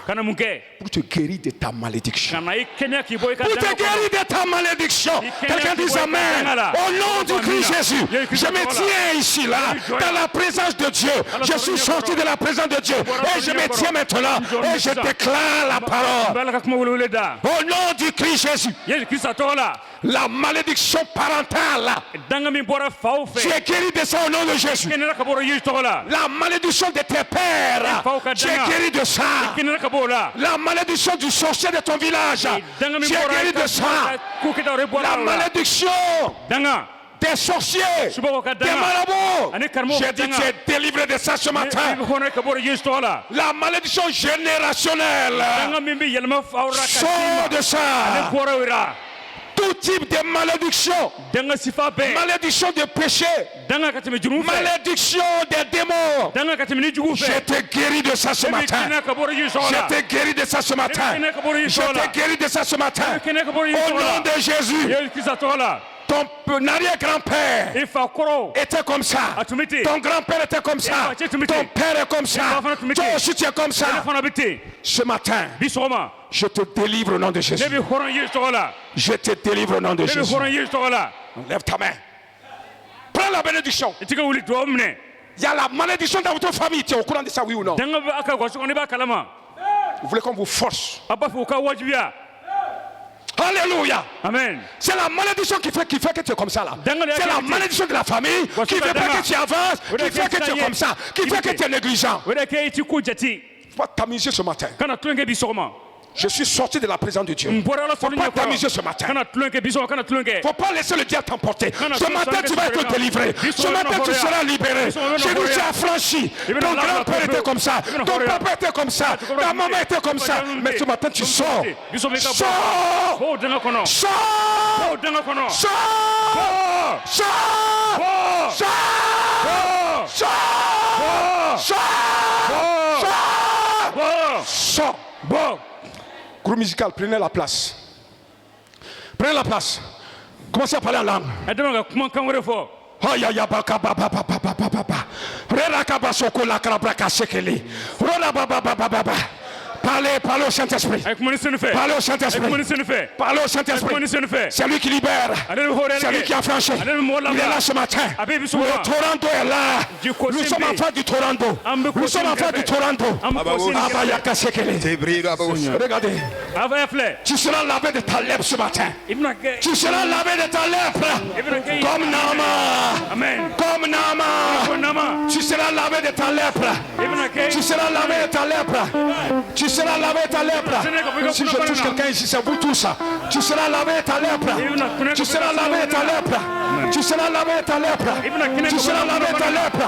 Pour te guérir de ta malédiction. Pour te guérir de ta malédiction. Quelqu'un dit Amen. Au nom du Christ Jésus, je me tiens ici, là, dans la présence de Dieu. Je suis sorti de la présence de Dieu. Et je me tiens maintenant. Et je déclare la parole. Au nom du Christ Jésus. La malédiction parentale. Tu es guéri de ça au nom de Jésus. La malédiction de tes pères. Tu es guéri de ça. La malédiction du sorcier de ton village. Tu es guéri de ça. La malédiction des sorciers, des marabouts. J'ai dit tu es délivré de ça ce matin. La malédiction générationnelle. Sors de ça. Tout type de malédiction, malédiction de péché, malédiction des démons. Je te guéris de ça ce matin. Je te guéris de ça ce matin. Je te guéris de ça ce matin. Au nom de Jésus. Ton arrière-grand-père était comme ça. Ton grand-père était comme ça. Ton père est comme ça. Toi aussi tu es comme ça. Ce matin, je te délivre au nom de Jésus. Je te délivre au nom de Jésus. Lève ta main. Prends la bénédiction. Il y a la malédiction dans votre famille. Tu es au courant de ça, oui ou non? Vous voulez qu'on vous force? Alléluia. Amen. C'est la malédiction qui fait que tu es comme ça là. C'est la malédiction de la famille qui fait pas que tu avances, qui fait que tu es comme ça, qui fait que tu es négligent. Tu vas t'amuser ce matin. Je suis sorti de la présence de Dieu. Il ne faut pas t'amuser ce matin. Il ne faut pas laisser le diable t'emporter. Ce matin, tu vas être délivré. Ce matin, tu seras libéré. Chez nous, tu as franchi. Ton grand-père était comme ça. Ton papa était comme ça. Ta maman était comme ça. Mais ce matin, tu sors. Sors. Sors. Sors. Sors. Bon. Groupe musical, prenez la place. Prenez la place. Commencez à parler en langue. Parlez au Saint-Esprit. Parlez au Saint-Esprit. Parlez au Saint-Esprit. C'est lui qui libère. C'est lui qui a franchi. Il est là ce matin. Le Toronto est là. Nous sommes en face du Toronto. Nous sommes en face du Toronto. Regardez. Tu seras lavé de ta lèpre ce matin. Tu seras lavé de ta lèpre. Comme Nama. Comme Nama. Tu seras lavé de ta lèpre. Tu seras lavé de ta lèpre. Tu seras lavé ta lèpre. Si je touche quelqu'un ici, c'est vous tous. Tu seras lavé ta lèpre. Tu seras lavé ta lèpre. Tu seras lavé ta lèpre. Tu seras lavé ta lèpre.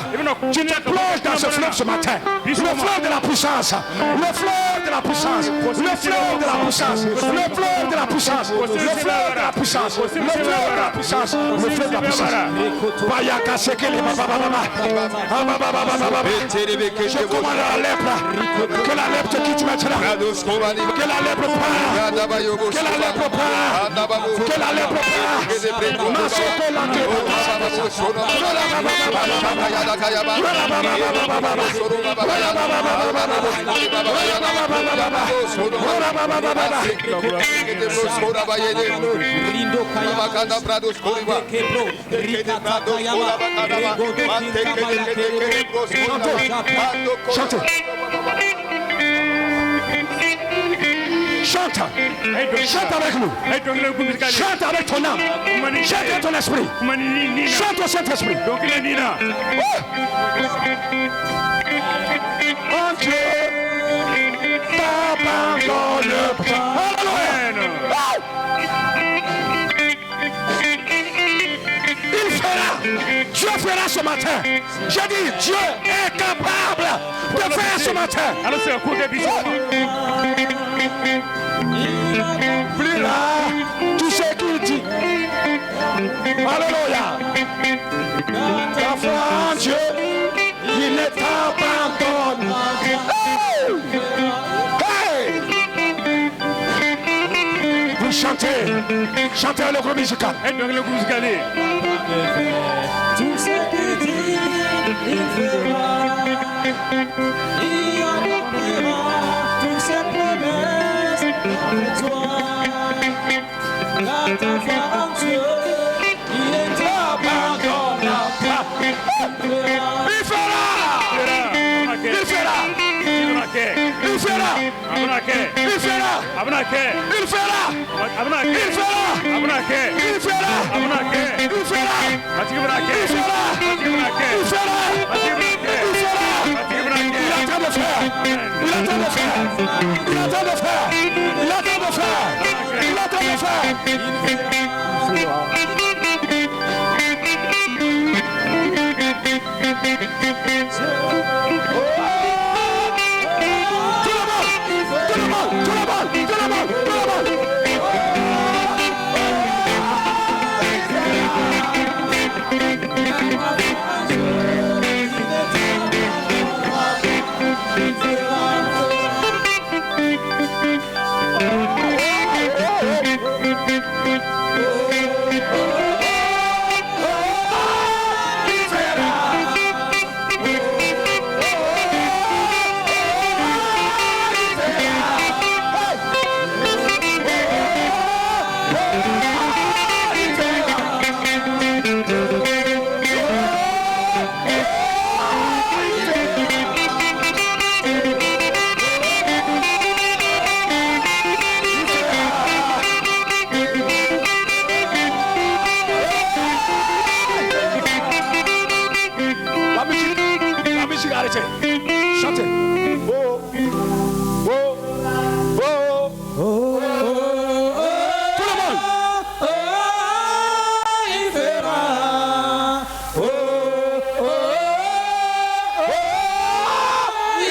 Tu te plonges dans ce fleuve ce matin. Le fleuve de la puissance. Le fleuve de la puissance. Le fleuve de la puissance. Le fleuve de la puissance. Le fleuve de la puissance. Le fleuve de la puissance. Le fleuve de la puissance. Je commande la lèpre. Que la lèpre te quitte maintenant. Que la lèpre part. Que la lèpre part. Que la lèpre part. Chante. Chante. Chante avec nous. Chante avec ton âme. Chante avec ton esprit. Chante au Saint-Esprit. Oh Dieu, t'abandonne pas. Il fera. Dieu fera ce matin. J'ai dit, Dieu est capable de faire ce matin. Plus là, tout ce qu'il dit. Alléluia. Ta foi en Dieu, il ne t'abandonne. Hey! Vous chantez. Chantez le groupe musical. Tout ce qu'il dit, il fera. Il accomplira toutes ses promesses avec toi. Car ta foi en Dieu, il ne t'abandonnera pas. Il fera. Il fera. Il fera. Il fera. Il fera.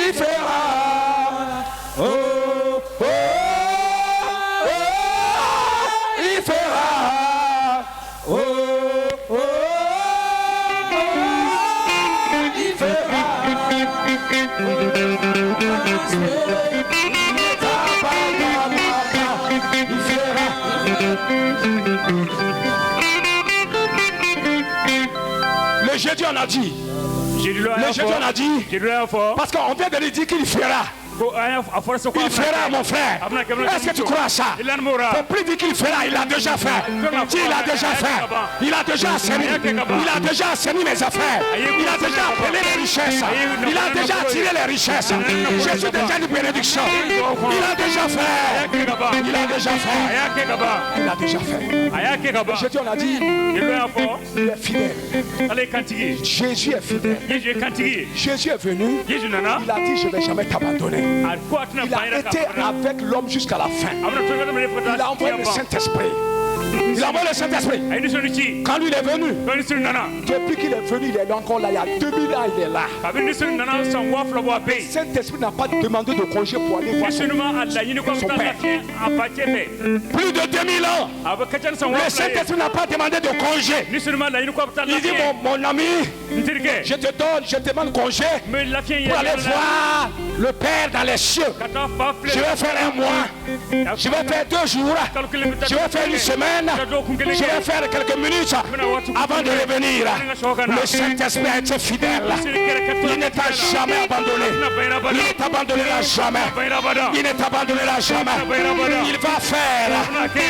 Il fera. Il fera. Le jeudi on a dit. Le jeudi on a dit. Parce qu'on vient de lui dire qu'il fera. Il fera, mon frère. Est-ce que tu crois à ça? Faut plus dire qu'il fera, il a déjà fait. Dis, il a déjà fait. Il a déjà assaini. Il a déjà assaini mes affaires. Il a déjà appelé les richesses. Il a déjà tiré les richesses. Je suis déjà une bénédiction. Il a déjà fait. Il a déjà fait. Il a déjà fait. Jésus, on a dit, il est fidèle. Jésus est fidèle. Jésus est venu. Il a dit, je ne vais jamais t'abandonner. Il a été avec l'homme jusqu'à la fin. Il a envoyé le Saint-Esprit. Il a envoyé le Saint-Esprit. Quand lui il est venu, depuis qu'il est venu, il est encore là. Il y a 2000 ans, il est là. Le Saint-Esprit n'a pas demandé de congé pour aller voir son père. Plus de 2000 ans. Le Saint-Esprit n'a pas demandé de congé. Il dit mon ami, je te demande congé pour aller voir le Père dans les cieux. Je vais faire un mois. Je vais faire 2 jours. Je vais faire une semaine. Je vais faire quelques minutes avant de revenir. Le Saint-Esprit a été fidèle. Il ne t'a jamais abandonné. Il ne t'abandonnera jamais. Il ne t'abandonnera jamais. Il va faire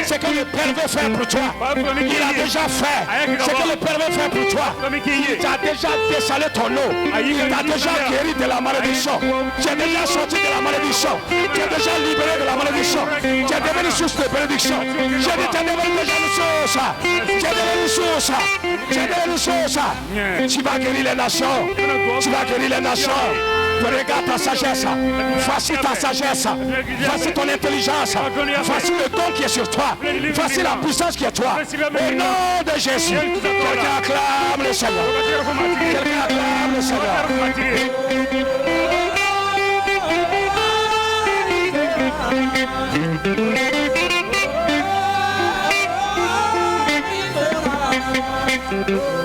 ce que le Père veut faire pour toi. Il a déjà fait ce que le Père veut faire pour toi. Il t'a déjà dessalé ton eau. Il t'a déjà guéri de la malédiction. Tu es déjà sorti de la malédiction. Tu es déjà libéré de la malédiction. Tu es devenu source de bénédiction. Je dis, tu es devenu déjà une source. Tu es devenu source. Tu es devenu source. Tu vas guérir les nations. Tu vas guérir les nations. Regarde ta sagesse. Voici ta sagesse. Voici ton intelligence. Voici le don qui est sur toi. Voici la puissance qui est toi. Au nom de Jésus. Quelqu'un acclame le Seigneur. Quelqu'un acclame le Seigneur. Thank you.